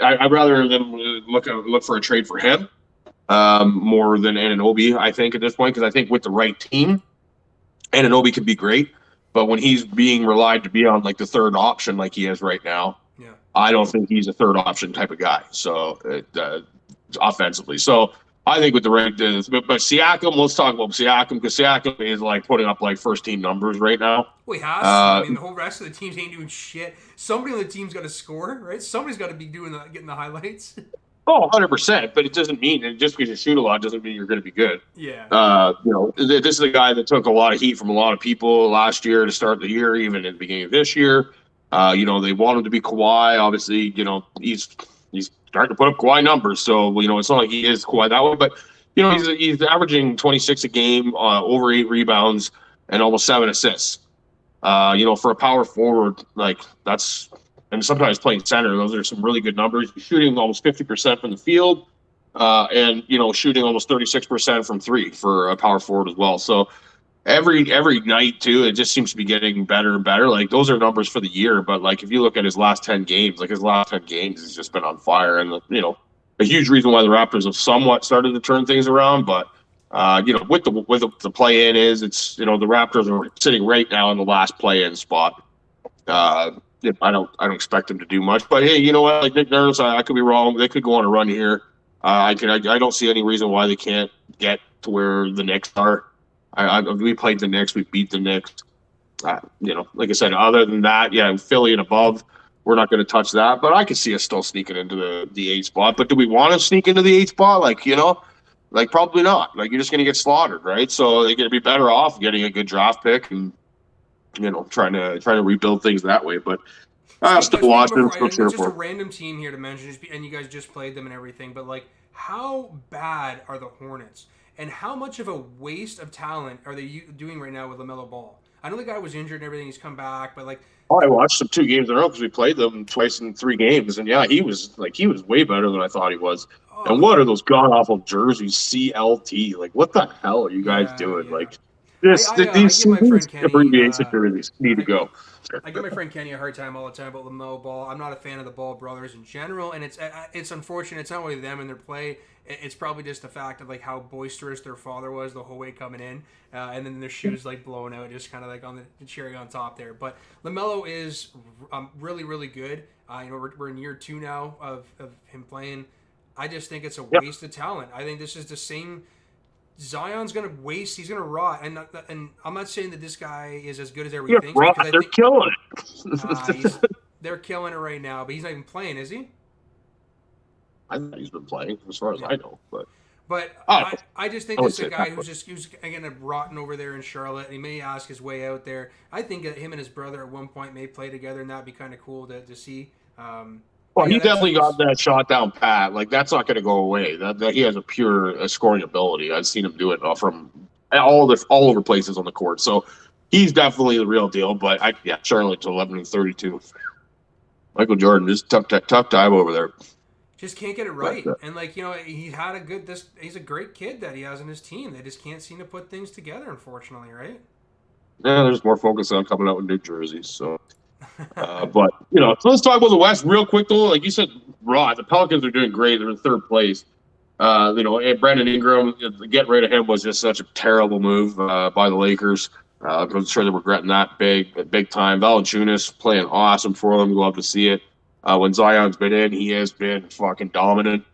Speaker 3: I'd rather them look for a trade for him. More than Anunoby, I think, at this point, because I think with the right team, Anunoby could be great, but when he's being relied to be on like the third option like he is right now, I don't think he's a third option type of guy. So offensively, so I think with the right, but Siakam, let's talk about Siakam, because Siakam is like putting up like first team numbers right now.
Speaker 2: Well, he has. I mean, the whole rest of the teams ain't doing shit. Somebody on the team's got to score, right? Somebody's got to be getting the highlights.
Speaker 3: Oh, 100%, but it doesn't mean, and just because you shoot a lot doesn't mean you're going to be good.
Speaker 2: Yeah.
Speaker 3: This is a guy that took a lot of heat from a lot of people last year to start the year, even at the beginning of this year. They want him to be Kawhi. Obviously, he's starting to put up Kawhi numbers, so, it's not like he is Kawhi that way, but, he's averaging 26 a game, over 8 rebounds, and almost 7 assists. For a power forward, like, that's... And sometimes playing center, those are some really good numbers. Shooting almost 50% from the field, and shooting almost 36% from three for a power forward as well. So every night too, it just seems to be getting better and better. Like those are numbers for the year, but like if you look at his last 10 games, he's just been on fire. And a huge reason why the Raptors have somewhat started to turn things around. But with the play-in it's the Raptors are sitting right now in the last play-in spot. I don't expect them to do much, but hey, you know what? Like Nick Nurse, I could be wrong. They could go on a run here. I don't see any reason why they can't get to where the Knicks are. We played the Knicks, we beat the Knicks. Like I said, other than that, Philly and above, we're not going to touch that. But I could see us still sneaking into the 8th spot. But do we want to sneak into the 8th spot? Like probably not. Like you're just going to get slaughtered, right? So they're going to be better off getting a good draft pick and trying to rebuild things that way. But I still watch them.
Speaker 2: It's just a random team here to mention, and you guys just played them and everything. But like, how bad are the Hornets, and how much of a waste of talent are they doing right now with LaMelo Ball? I know the guy was injured and everything; he's come back, but like,
Speaker 3: I watched them 2 games in a row because we played them twice in 3 games, and he was way better than I thought he was. Oh. And what are those god awful jerseys? CLT, like what the hell are you guys doing? Yeah. Like. These abbreviations need to go.
Speaker 2: I give my friend Kenny a hard time all the time about LaMelo Ball. I'm not a fan of the Ball brothers in general, and it's unfortunate. It's not only them and their play. It's probably just the fact of like how boisterous their father was the whole way coming in, and then their shoes like blowing out, just kind of like on the cherry on top there. But LaMelo is really, really good. We're in year 2 now of him playing. I just think it's a waste of talent. I think this is the same Zion's going to waste. He's going to rot. And I'm not saying that this guy is as good as everybody
Speaker 3: Yeah,
Speaker 2: thinks.
Speaker 3: bro,
Speaker 2: Because
Speaker 3: they're killing it.
Speaker 2: they're killing it right now. But he's not even playing, is he?
Speaker 3: I think he's been playing, as far as I know.
Speaker 2: But
Speaker 3: oh,
Speaker 2: I just think this is a guy who's again rotten over there in Charlotte. And he may ask his way out there. I think that him and his brother at one point may play together, and that'd be kind of cool to see.
Speaker 3: Well, he definitely got that shot down pat. Like, that's not going to go away. That he has a pure scoring ability. I've seen him do it from all over places on the court. So he's definitely the real deal. But Charlotte to 11-32. Michael Jordan, just tough time over there.
Speaker 2: Just can't get it right. And he had he's a great kid that he has in his team. They just can't seem to put things together, unfortunately, right?
Speaker 3: Yeah, there's more focus on coming out with New Jersey. So. But so let's talk about the West real quick though. Like you said, the Pelicans are doing great. They're in third place. And Brandon Ingram, getting rid of him was just such a terrible move by the Lakers. I'm sure they're regretting that big time. Valanciunas playing awesome for them. Love to see it. When Zion's been in, he has been fucking dominant.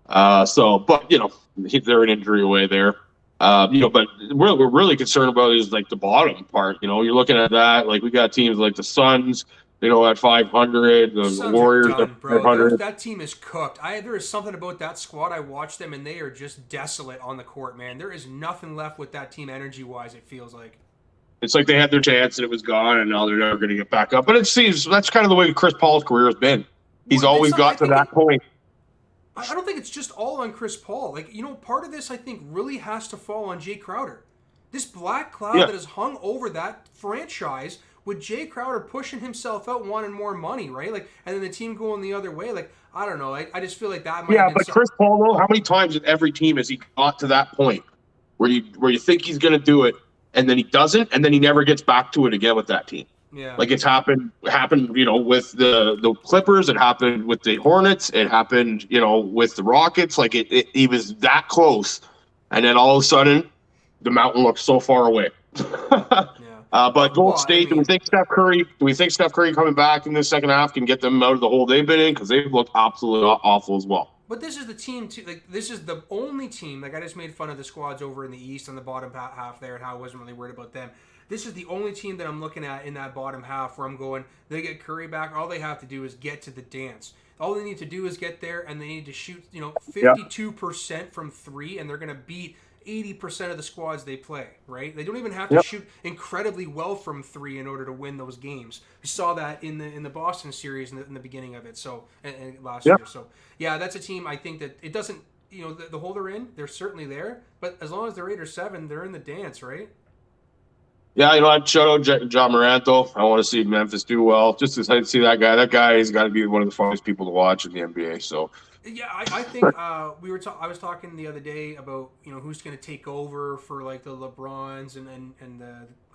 Speaker 3: But they're an injury away there. But what we're really concerned about is like the bottom part. You're looking at that. Like we got teams like the Suns, at 500. The Warriors
Speaker 2: done,
Speaker 3: at
Speaker 2: bro.
Speaker 3: 500.
Speaker 2: That team is cooked. There is something about that squad. I watched them and they are just desolate on the court, man. There is nothing left with that team energy wise. It feels like.
Speaker 3: It's like they had their chance and it was gone, and now they're never going to get back up. But it seems that's kind of the way Chris Paul's career has been. He's always got to that point.
Speaker 2: I don't think it's just all on Chris Paul. Part of this, I think, really has to fall on Jay Crowder. This black cloud that has hung over that franchise with Jay Crowder pushing himself out, wanting more money, right? And then the team going the other way. I don't know. I just feel like that might have been
Speaker 3: Chris Paul, though, how many times in every team has he got to that point where you think he's going to do it, and then he doesn't, and then he never gets back to it again with that team?
Speaker 2: Yeah.
Speaker 3: It's happened, with the Clippers. It happened with the Hornets. It happened, with the Rockets. He was that close. And then all of a sudden, the mountain looks so far away. But Golden State, do we think Steph Curry coming back in the second half can get them out of the hole they've been in? Because they've looked absolutely awful as well.
Speaker 2: But this is the team, too. This is the only team. I just made fun of the squads over in the East on the bottom half there and how I wasn't really worried about them. This is the only team that I'm looking at in that bottom half where I'm going, they get Curry back. All they have to do is get to the dance. All they need to do is get there, and they need to shoot 52% from three, and they're going to beat 80% of the squads they play, right? They don't even have to shoot incredibly well from three in order to win those games. We saw that in the Boston series in the beginning of it, and last year. So, that's a team I think that it doesn't, the hole they're in, they're certainly there, but as long as they're 8 or 7, they're in the dance, right?
Speaker 3: Yeah, I'd shout out John Moranto. I want to see Memphis do well. Just to see that guy. That guy has got to be one of the funnest people to watch in the NBA. So.
Speaker 2: Yeah, I think I was talking the other day about who's going to take over for the LeBrons and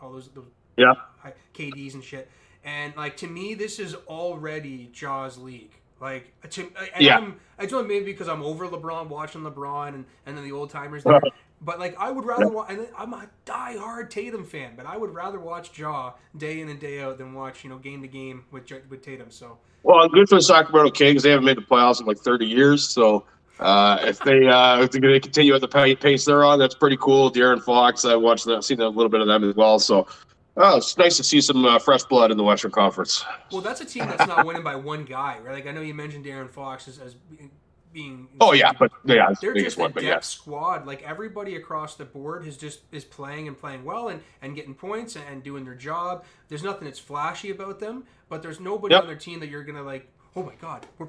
Speaker 2: all those KDs and shit. And to me, this is already Jaws league. It's only maybe because I'm over LeBron, watching LeBron, and then the old timers there. But I would rather watch. And I'm a diehard Tatum fan, but I would rather watch Ja day in and day out than watch game to game with Tatum. So.
Speaker 3: Well, good for the Sacramento Kings. They haven't made the playoffs in 30 years. So if they're going to continue at the pace they're on, that's pretty cool. De'Aaron Fox, I've seen a little bit of them as well. So it's nice to see some fresh blood in the Western Conference.
Speaker 2: Well, that's a team that's not winning by one guy, right? I know you mentioned De'Aaron Fox as being.
Speaker 3: They're
Speaker 2: just a depth squad. Everybody across the board is playing and playing well and getting points and doing their job. There's nothing that's flashy about them, but there's nobody on their team that you're gonna oh my God, we're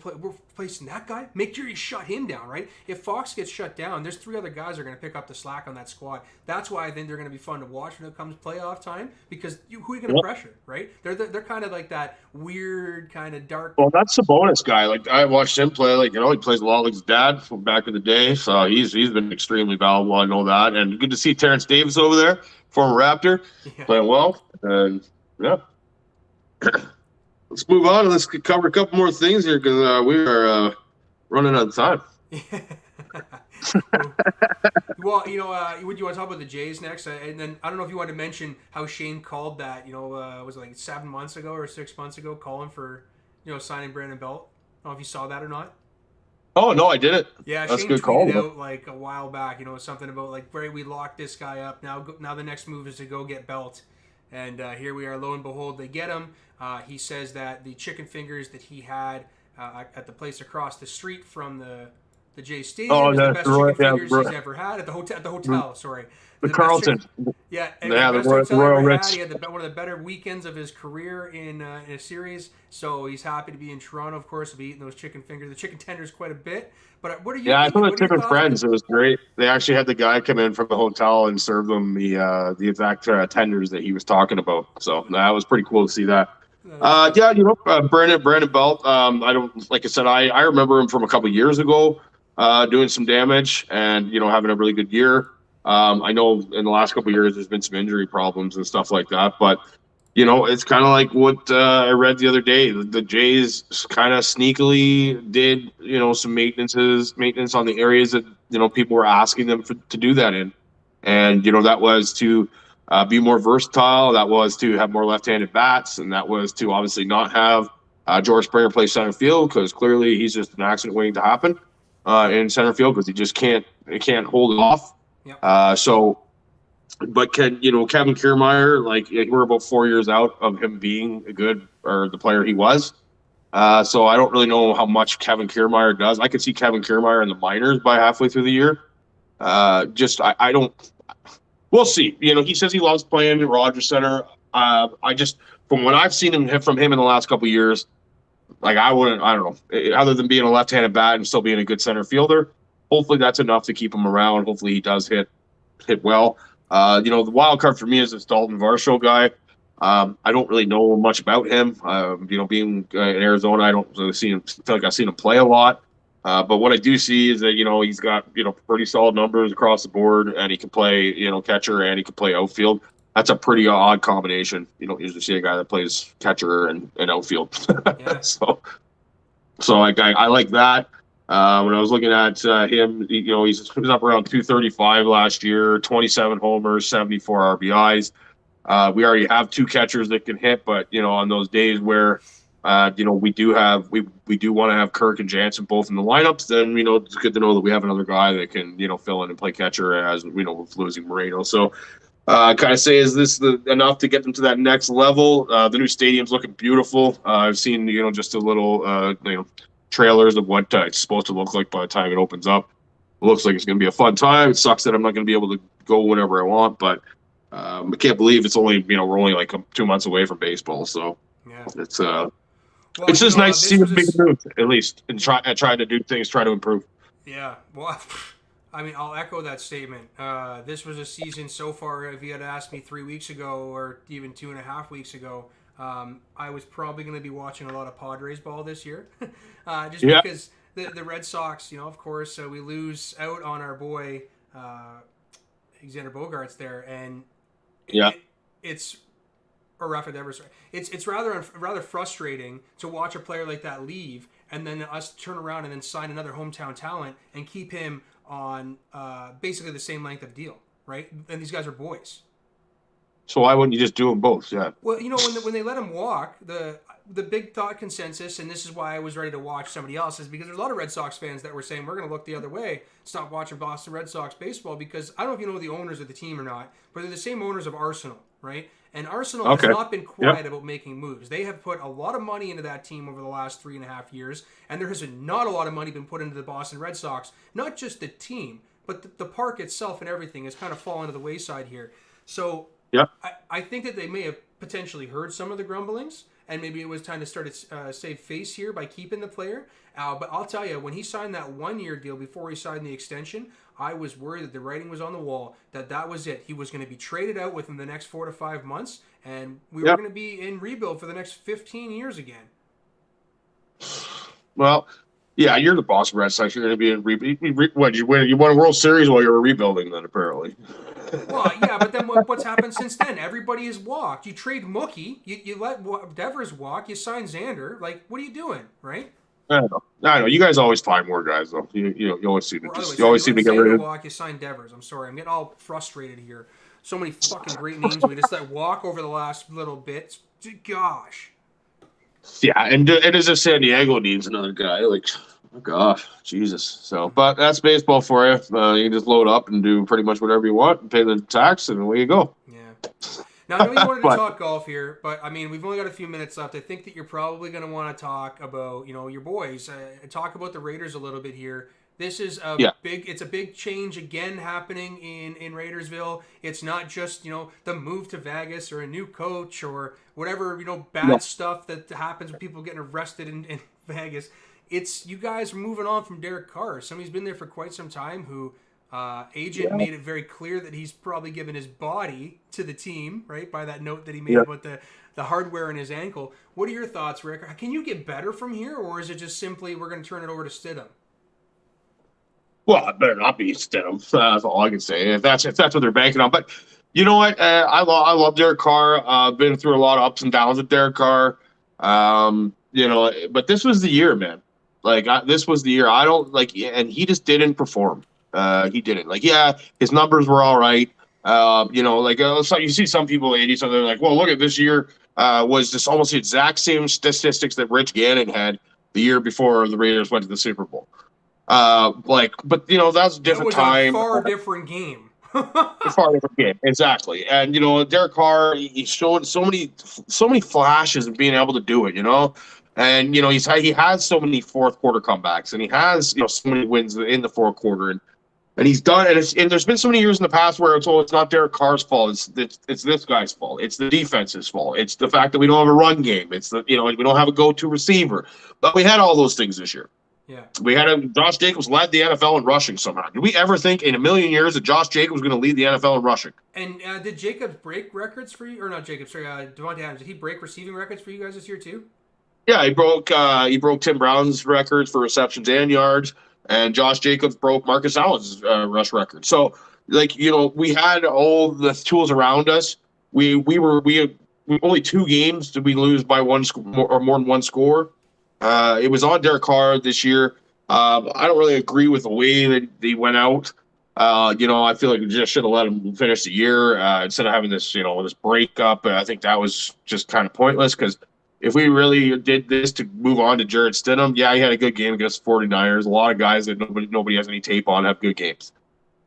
Speaker 2: placing that guy. Make sure you shut him down, right? If Fox gets shut down, there's 3 other guys that are going to pick up the slack on that squad. That's why I think they're going to be fun to watch when it comes playoff time because who are you going to pressure, right? They're kind of like that weird kind of dark.
Speaker 3: Well, that's the bonus guy. I watched him play. He plays a lot like his dad from back in the day, so he's been extremely valuable. I know that, and good to see Terrence Davis over there, former Raptor, playing well, and Let's move on and let's cover a couple more things here because we are running out of time.
Speaker 2: Well, would you want to talk about the Jays next? And then I don't know if you want to mention how Shane called that. Was it 7 months ago or 6 months ago, calling for signing Brandon Belt? I don't know if you saw that or not.
Speaker 3: Oh no, I didn't.
Speaker 2: Yeah,
Speaker 3: That's
Speaker 2: Shane
Speaker 3: a good call.
Speaker 2: tweeted out like a while back, something about like, right, we locked this guy up. Now the next move is to go get Belt, and here we are. Lo and behold, they get him. He says that the chicken fingers that he had at the place across the street from the Jay Stadium is the best chicken fingers he's ever had at the hotel. Sorry,
Speaker 3: the Carlton.
Speaker 2: Yeah,
Speaker 3: the
Speaker 2: Royal
Speaker 3: Ritz.
Speaker 2: He had one of the better weekends of his career in a series, so he's happy to be in Toronto. Of course, he'll be eating those chicken fingers, the chicken tenders, quite a bit. But what are you?
Speaker 3: Yeah, I
Speaker 2: thinking?
Speaker 3: thought Chicken Friends. It was great. They actually had the guy come in from the hotel and serve them the exact tenders that he was talking about. So that was pretty cool to see that. Brandon Belt. I don't, like I said, I remember him from a couple years ago, doing some damage and having a really good year. I know in the last couple of years there's been some injury problems and stuff like that, but it's kind of like what I read the other day. The Jays kind of sneakily did some maintenance on the areas that people were asking them to do that in, and that was to be more versatile. That was to have more left-handed bats, and that was to obviously not have George Springer play center field, because clearly he's just an accident waiting to happen in center field, because he just can't hold it off.
Speaker 2: Yep.
Speaker 3: But Kevin Kiermaier, like, we're about 4 years out of him being the player he was. So I don't really know how much Kevin Kiermaier does. I could see Kevin Kiermaier in the minors by halfway through the year. I don't. We'll see. He says he loves playing at Rogers Center. From what I've seen from him in the last couple of years, like, I don't know, other than being a left-handed bat and still being a good center fielder. Hopefully that's enough to keep him around. Hopefully he does hit well. The wild card for me is this Dalton Varsho guy. I don't really know much about him. Being in Arizona, I don't really feel like I've seen him play a lot. But what I do see is that he's got pretty solid numbers across the board, and he can play catcher and he can play outfield. That's a pretty odd combination. You don't usually see a guy that plays catcher and outfield. Yeah. So I like that. When I was looking at him, he was up around 235 last year, 27 homers, 74 RBIs. We already have two catchers that can hit, but on those days where we do want to have Kirk and Jansen both in the lineups, then it's good to know that we have another guy that can fill in and play catcher, as with losing Moreno. So kind of say, is this enough to get them to that next level? The new stadium's looking beautiful. I've seen just a little trailers of what it's supposed to look like by the time it opens up. It looks like it's going to be a fun time. It sucks that I'm not going to be able to go whenever I want, but I can't believe it's only we're only like 2 months away from baseball. So yeah, it's just nice to see them make a move, at least, and try to do things, try to improve.
Speaker 2: Yeah, well, I mean, I'll echo that statement. This was a season so far. If you had asked me 3 weeks ago, or even 2.5 weeks ago, I was probably going to be watching a lot of Padres ball this year, because the Red Sox, of course, we lose out on our boy Alexander Bogaerts there, and it's or Rafa Devers. It's rather frustrating to watch a player like that leave, and then us turn around and then sign another hometown talent and keep him on basically the same length of deal, right? And these guys are boys.
Speaker 3: So why wouldn't you just do them both? Yeah.
Speaker 2: Well, when they let him walk, the big thought consensus, and this is why I was ready to watch somebody else, is because there's a lot of Red Sox fans that were saying, we're going to look the other way, stop watching Boston Red Sox baseball, because I don't know if you know the owners of the team or not, but they're the same owners of Arsenal, right? And Arsenal has not been quiet about making moves. They have put a lot of money into that team over the last 3.5 years, and there has not a lot of money been put into the Boston Red Sox. Not just the team, but the park itself and everything has kind of fallen to the wayside here. So I think that they may have potentially heard some of the grumblings, and maybe it was time to start to save face here by keeping the player. But I'll tell you, when he signed that 1-year deal before he signed the extension, I was worried that the writing was on the wall, that was it. He was going to be traded out within the next 4 to 5 months, and we were going to be in rebuild for the next 15 years again.
Speaker 3: Well, yeah, you're the Boston Red Sox. You're going to be in rebuild. What, you won a World Series while you were rebuilding then, apparently.
Speaker 2: Well, yeah, but then what's happened since then? Everybody has walked. You trade Mookie. You let Devers walk. You sign Xander. Like, what are you doing, right?
Speaker 3: I know. You guys always find more guys, though. You always seem to get rid of.
Speaker 2: Walk. You sign Devers. I'm sorry. I'm getting all frustrated here. So many fucking great names. We just let walk over the last little bit. Gosh.
Speaker 3: Yeah, and as if San Diego needs another guy, like, Oh, gosh, Jesus. So, but that's baseball for you. You can just load up and do pretty much whatever you want and pay the tax, and away you go.
Speaker 2: Yeah. Now, I know you wanted to
Speaker 3: But-
Speaker 2: talk golf here, but I mean, we've only got a few minutes left. I think that you're probably going to want to talk about, your boys. Talk about the Raiders a little bit here. This is it's a big change again happening in Raidersville. It's not just, the move to Vegas or a new coach or whatever, bad stuff that happens with people getting arrested in Vegas. It's you guys are moving on from Derek Carr. Somebody's been there for quite some time who agent made it very clear that he's probably given his body to the team, right? By that note that he made about the hardware in his ankle. What are your thoughts, Rick? Can you get better from here, or is it just simply we're going to turn it over to Stidham?
Speaker 3: Well, it better not be Stidham. That's all I can say. If that's what they're banking on. But you know what? I love Derek Carr. Been through a lot of ups and downs with Derek Carr. But this was the year, man. This was the year. I don't and he just didn't perform. He didn't. His numbers were all right. So you see some people, so they're like, well, look at this year was just almost the exact same statistics that Rich Gannon had the year before the Raiders went to the Super Bowl. But that's a different time.
Speaker 2: A far different game.
Speaker 3: A far different game, exactly. And Derek Carr, he showed so many flashes of being able to do it. And he has so many fourth quarter comebacks, and he has so many wins in the fourth quarter, and he's done. And there's been so many years in the past where it's not Derek Carr's fault. It's this guy's fault. It's the defense's fault. It's the fact that we don't have a run game. It's we don't have a go-to receiver. But we had all those things this year.
Speaker 2: Yeah,
Speaker 3: we had Josh Jacobs led the NFL in rushing somehow. Did we ever think in a million years that Josh Jacobs was going to lead the NFL in rushing?
Speaker 2: And did Jacobs break records for you, or not Jacobs? Sorry, Devontae Adams. Did he break receiving records for you guys this year too?
Speaker 3: Yeah, he broke Tim Brown's records for receptions and yards, and Josh Jacobs broke Marcus Allen's rush record. So, we had all the tools around us. We only 2 games did we lose by one or more than one score. It was on Derek Carr this year. I don't really agree with the way that they went out. I feel like we just should have let him finish the year instead of having this, this breakup. I think that was just kind of pointless because if we really did this to move on to Jarrett Stidham, he had a good game against the 49ers. A lot of guys that nobody has any tape on have good games.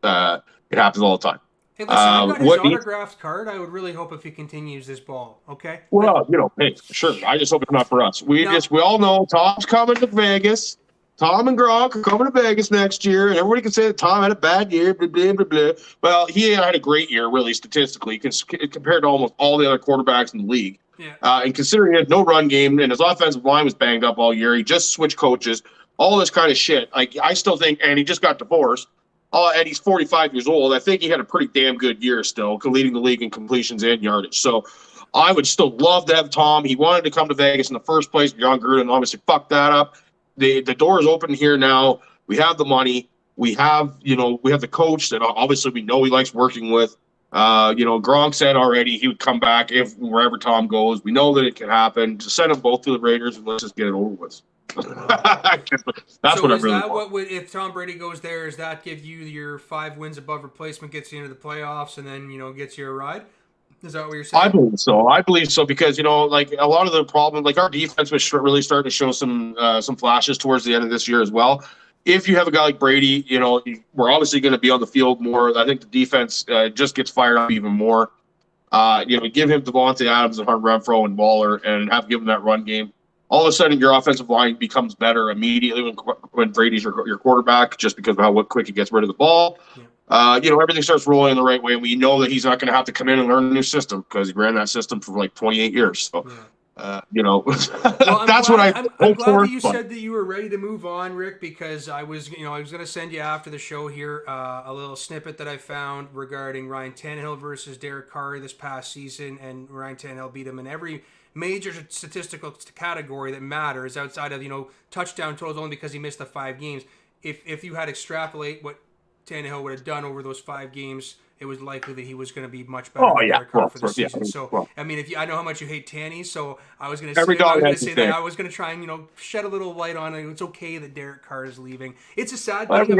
Speaker 3: It happens all the time.
Speaker 2: Hey, listen, I've got his autographed card. I would really hope if he continues this ball, okay?
Speaker 3: Well, hey, sure. I just hope it's not for us. We all know Tom's coming to Vegas. Tom and Gronk are coming to Vegas next year, and everybody can say that Tom had a bad year, blah, blah, blah, blah. Well, he had a great year, really, statistically, compared to almost all the other quarterbacks in the league.
Speaker 2: Yeah.
Speaker 3: And considering he had no run game and his offensive line was banged up all year, he just switched coaches, all this kind of shit. I still think, and he just got divorced, and he's 45 years old. I think he had a pretty damn good year still, leading the league in completions and yardage. So I would still love to have Tom. He wanted to come to Vegas in the first place. John Gruden obviously fucked that up. The door is open here now. We have the money. We have the coach that obviously we know he likes working with. Gronk said already he would come back if wherever Tom goes. We know that it can happen. Just send them both to the Raiders and let's just get it over with. That's
Speaker 2: so
Speaker 3: what I
Speaker 2: is
Speaker 3: really
Speaker 2: that
Speaker 3: want.
Speaker 2: What if Tom Brady goes there? Does that give you your 5 wins above replacement, gets you into the playoffs, and then gets you a ride? Is that what you're saying?
Speaker 3: I believe so because a lot of the problem, our defense was really starting to show some flashes towards the end of this year as well. If you have a guy like Brady, we're obviously going to be on the field more. I think the defense just gets fired up even more. Give him Devontae Adams and Hunter Renfrow and Waller and give him that run game. All of a sudden, your offensive line becomes better immediately when Brady's your quarterback, just because of how quick he gets rid of the ball. Yeah. Everything starts rolling the right way. We know that he's not going to have to come in and learn a new system because he ran that system for 28 years. So, that's what I hope for.
Speaker 2: I'm glad that you said that you were ready to move on, Rick, because I was going to send you after the show here a little snippet that I found regarding Ryan Tannehill versus Derek Carr this past season, and Ryan Tannehill beat him in every major statistical category that matters outside of touchdown totals, only because he missed the 5 games. If you had to extrapolate what Tannehill would have done over those 5 games, it was likely that he was going to be much better than Derek Carr for the season. I know how much you hate Tanny, so I was going to say that I was going to try and shed a little light on it. It's okay that Derek Carr is leaving. It's a sad thing.
Speaker 3: Every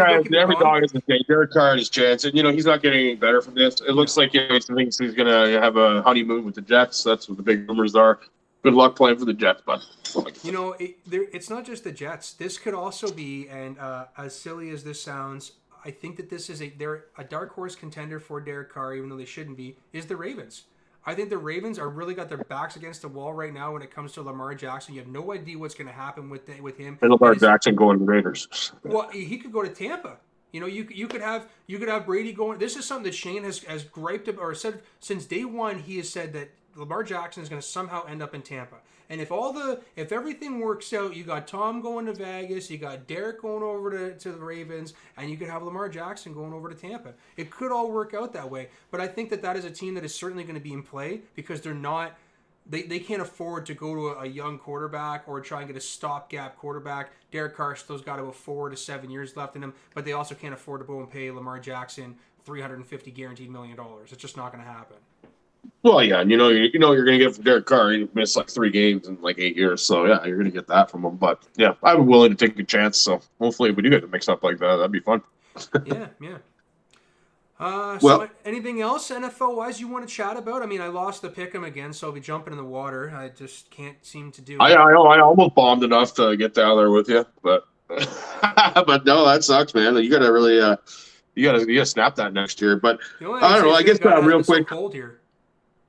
Speaker 3: dog has a day. Derek Carr has his chance, and he's not getting any better from this. It looks like he thinks he's going to have a honeymoon with the Jets. That's what the big rumors are. Good luck playing for the Jets, bud.
Speaker 2: You know, it's not just the Jets. This could also be, and as silly as this sounds, I think that this is they're a dark horse contender for Derek Carr, even though they shouldn't be, is the Ravens. I think the Ravens are really got their backs against the wall right now when it comes to Lamar Jackson. You have no idea what's going to happen with him.
Speaker 3: And Lamar Jackson going to the Raiders.
Speaker 2: Well, he could go to Tampa. You know, you could have Brady going. This is something that Shane has griped about, or said since day one. He has said that Lamar Jackson is going to somehow end up in Tampa. And if everything works out, you got Tom going to Vegas, you got Derek going over to the Ravens, and you could have Lamar Jackson going over to Tampa. It could all work out that way. But I think that is a team that is certainly going to be in play because they're not. They can't afford to go to a young quarterback or try and get a stopgap quarterback. Derek Carr still's got about 4 to 7 years left in him, but they also can't afford to go and pay Lamar Jackson $350 guaranteed $1 million. It's just not going to happen.
Speaker 3: Well, yeah, and you know you're going to get from Derek Carr. He missed like 3 games in like 8 years, so yeah, you're going to get that from him. But yeah, I'm willing to take a chance. So hopefully, if we do get to mix up like that, that'd be fun.
Speaker 2: Yeah. So anything else NFL wise you want to chat about? I mean, I lost the pick'em again, so I'll be jumping in the water. I just can't seem to do it.
Speaker 3: I almost bombed enough to get down there with you, but but no, that sucks, man. You got to really you got to snap that next year. But I don't know. I guess real quick.
Speaker 2: So cold here.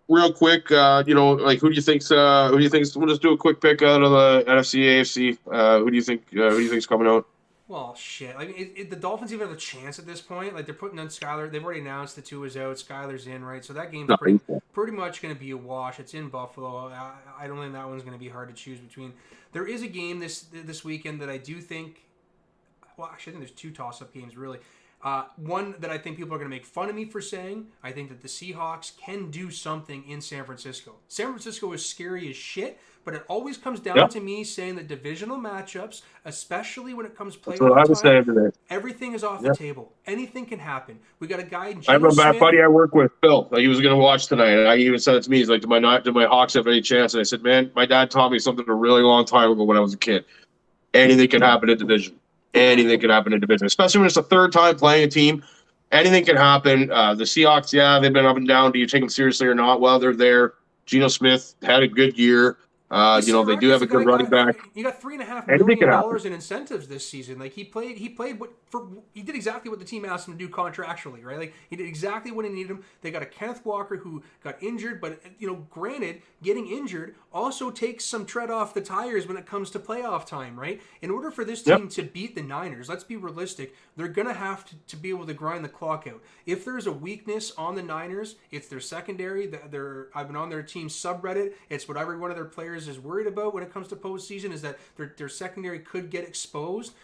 Speaker 3: Real quick, you know, like who do you think's? We'll just do a quick pick out of the NFC, AFC. Who do you think's coming out?
Speaker 2: Well, shit. I mean, the Dolphins even have a chance at this point. Like they're putting on Skyler. They've already announced the 2 is out. Skyler's in, right? So that game's pretty much going to be a wash. It's in Buffalo. I don't think that one's going to be hard to choose between. There is a game this weekend that I do think. Well, actually, I think there's 2 toss-up games really. One that I think people are going to make fun of me for saying, I think that the Seahawks can do something in San Francisco. San Francisco is scary as shit, but it always comes down to me saying that divisional matchups, especially when it comes playoff time, everything is off the table. Anything can happen. We got a guy,
Speaker 3: I remember a buddy I work with, Phil. He was going to watch tonight, and he even said it to me. He's like, do my Hawks have any chance? And I said, man, my dad taught me something a really long time ago when I was a kid. Anything can happen in division. Anything can happen in division, especially when it's the 3rd time playing a team. Anything can happen. The Seahawks, they've been up and down. Do you take them seriously or not? Well, they're there. Geno Smith had a good year. You know, they do have a good running back.
Speaker 2: You got $3.5 million in incentives this season. Like he played he did exactly what the team asked him to do contractually, right? Like he did exactly what he needed him. They got a Kenneth Walker who got injured, but you know, granted, getting injured also takes some tread off the tires when it comes to playoff time, right? In order for this team to beat the Niners, let's be realistic, they're gonna have to be able to grind the clock out. If there's a weakness on the Niners, it's their secondary. I've been on their team subreddit. It's what every one of their players is worried about when it comes to postseason is that their secondary could get exposed.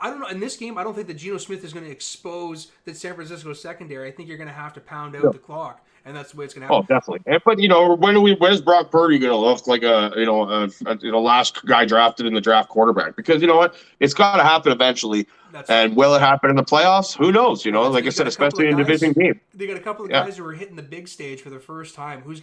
Speaker 2: I don't know. In this game, I don't think that Geno Smith is going to expose the San Francisco secondary. I think you're going to have to pound out the clock, and that's the way it's going to happen.
Speaker 3: Oh, definitely. But you know, when is Brock Purdy going to look like a last guy drafted in the draft quarterback? Because you know what, it's got to happen eventually. And will it happen in the playoffs? Who knows? You know, like I said, especially in division game.
Speaker 2: They got a couple of guys who are hitting the big stage for the first time. Who's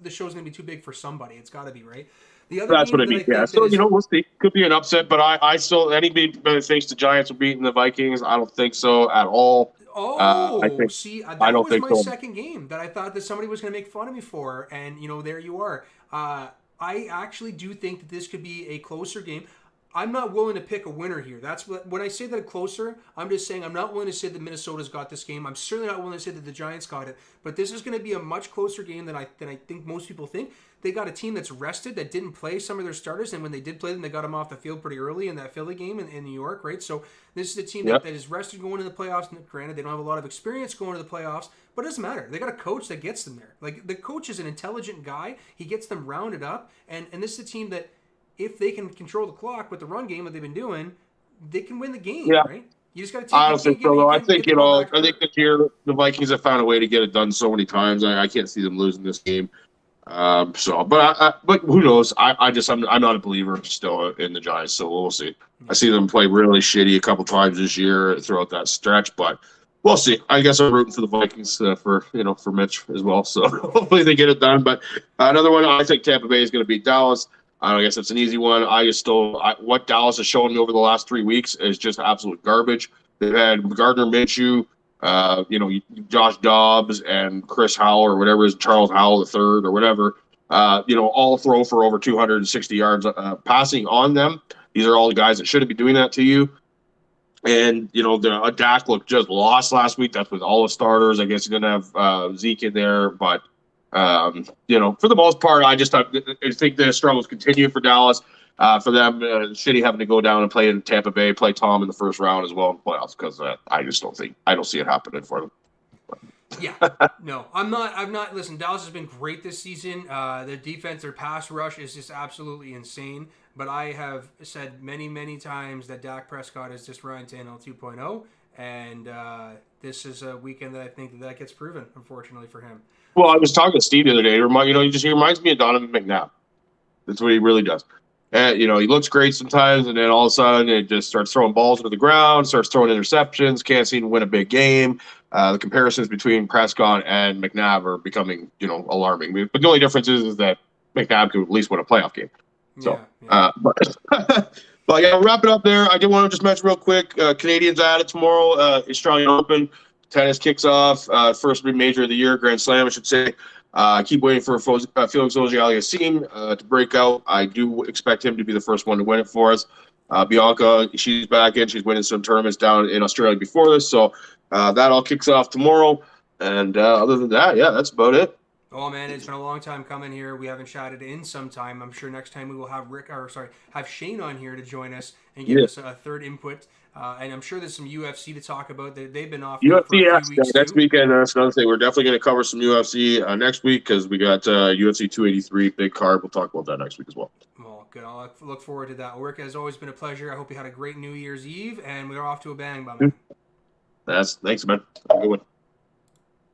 Speaker 2: the show's going to be too big for somebody? It's got to be, right.
Speaker 3: That's what I mean. Yeah. So, you know, we'll see. Could be an upset, but I still, anybody thinks the Giants are beating the Vikings. I don't think so at all.
Speaker 2: Oh, that was my second game that I thought that somebody was going to make fun of me for. And, you know, there you are. I actually do think that this could be a closer game. I'm not willing to pick a winner here. That's when I say that closer, I'm just saying I'm not willing to say that Minnesota's got this game. I'm certainly not willing to say that the Giants got it. But this is going to be a much closer game than I think most people think. They got a team that's rested, that didn't play some of their starters, and when they did play them, they got them off the field pretty early in that Philly game in New York, right? So this is a team that is rested going to the playoffs. Granted, they don't have a lot of experience going to the playoffs, but it doesn't matter. They got a coach that gets them there. Like, the coach is an intelligent guy. He gets them rounded up, and this is a team that, if they can control the clock with the run game that they've been doing, they can win the game, right? You just got to take.
Speaker 3: I don't think so, though. I think I think this year the Vikings have found a way to get it done so many times. I can't see them losing this game. But who knows? I'm not a believer still in the Giants, so we'll see. I see them play really shitty a couple times this year throughout that stretch, but we'll see. I guess I'm rooting for the Vikings for Mitch as well. So hopefully they get it done. But another one, I think Tampa Bay is going to beat Dallas. I guess it's an easy one. What Dallas has shown me over the last 3 weeks is just absolute garbage. They've had Gardner Minshew, Josh Dobbs, and Chris Howell or whatever is Charles Howell III or whatever. all throw for over 260 yards passing on them. These are all the guys that shouldn't be doing that to you. And, the Dak looked just lost last week. That's with all the starters. I guess you're going to have Zeke in there. But, for the most part, I think the struggles continue for Dallas. For them, shitty having to go down and play in Tampa Bay, play Tom in the first round as well in playoffs, because I don't see it happening for them.
Speaker 2: Yeah, no, I'm not. Listen, Dallas has been great this season. Their defense, their pass rush is just absolutely insane. But I have said many, many times that Dak Prescott is just Ryan Tannehill 2.0, and this is a weekend that I think that gets proven, unfortunately for him.
Speaker 3: Well, I was talking to Steve the other day. He reminds me of Donovan McNabb. That's what he really does. And, he looks great sometimes, and then all of a sudden it just starts throwing balls into the ground, starts throwing interceptions, can't seem to win a big game. The comparisons between Prescott and McNabb are becoming, alarming. But the only difference is that McNabb could at least win a playoff game. So, but yeah, wrap it up there. I did want to just mention real quick, Canadians at it tomorrow. Australian Open. Tennis kicks off. First big major of the year, Grand Slam, I should say. I keep waiting for Felix Auger-Aliassime to break out. I do expect him to be the first one to win it for us. Bianca, she's back in. She's winning some tournaments down in Australia before this. So that all kicks off tomorrow. And other than that, yeah, that's about it.
Speaker 2: Oh man, it's been a long time coming here. We haven't chatted in some time. I'm sure next time we will have have Shane on here to join us and give us a third input. And I'm sure there's some UFC to talk about. They've been off
Speaker 3: UFC,
Speaker 2: for a few weeks
Speaker 3: next weekend. That's another thing. We're definitely going to cover some UFC next week, because we got UFC 283 big card. We'll talk about that next week as well.
Speaker 2: Well, good. I'll look forward to that. Ulrich, has always been a pleasure. I hope you had a great New Year's Eve, and we're off to a bang, my man.
Speaker 3: Thanks, man. Have a good one.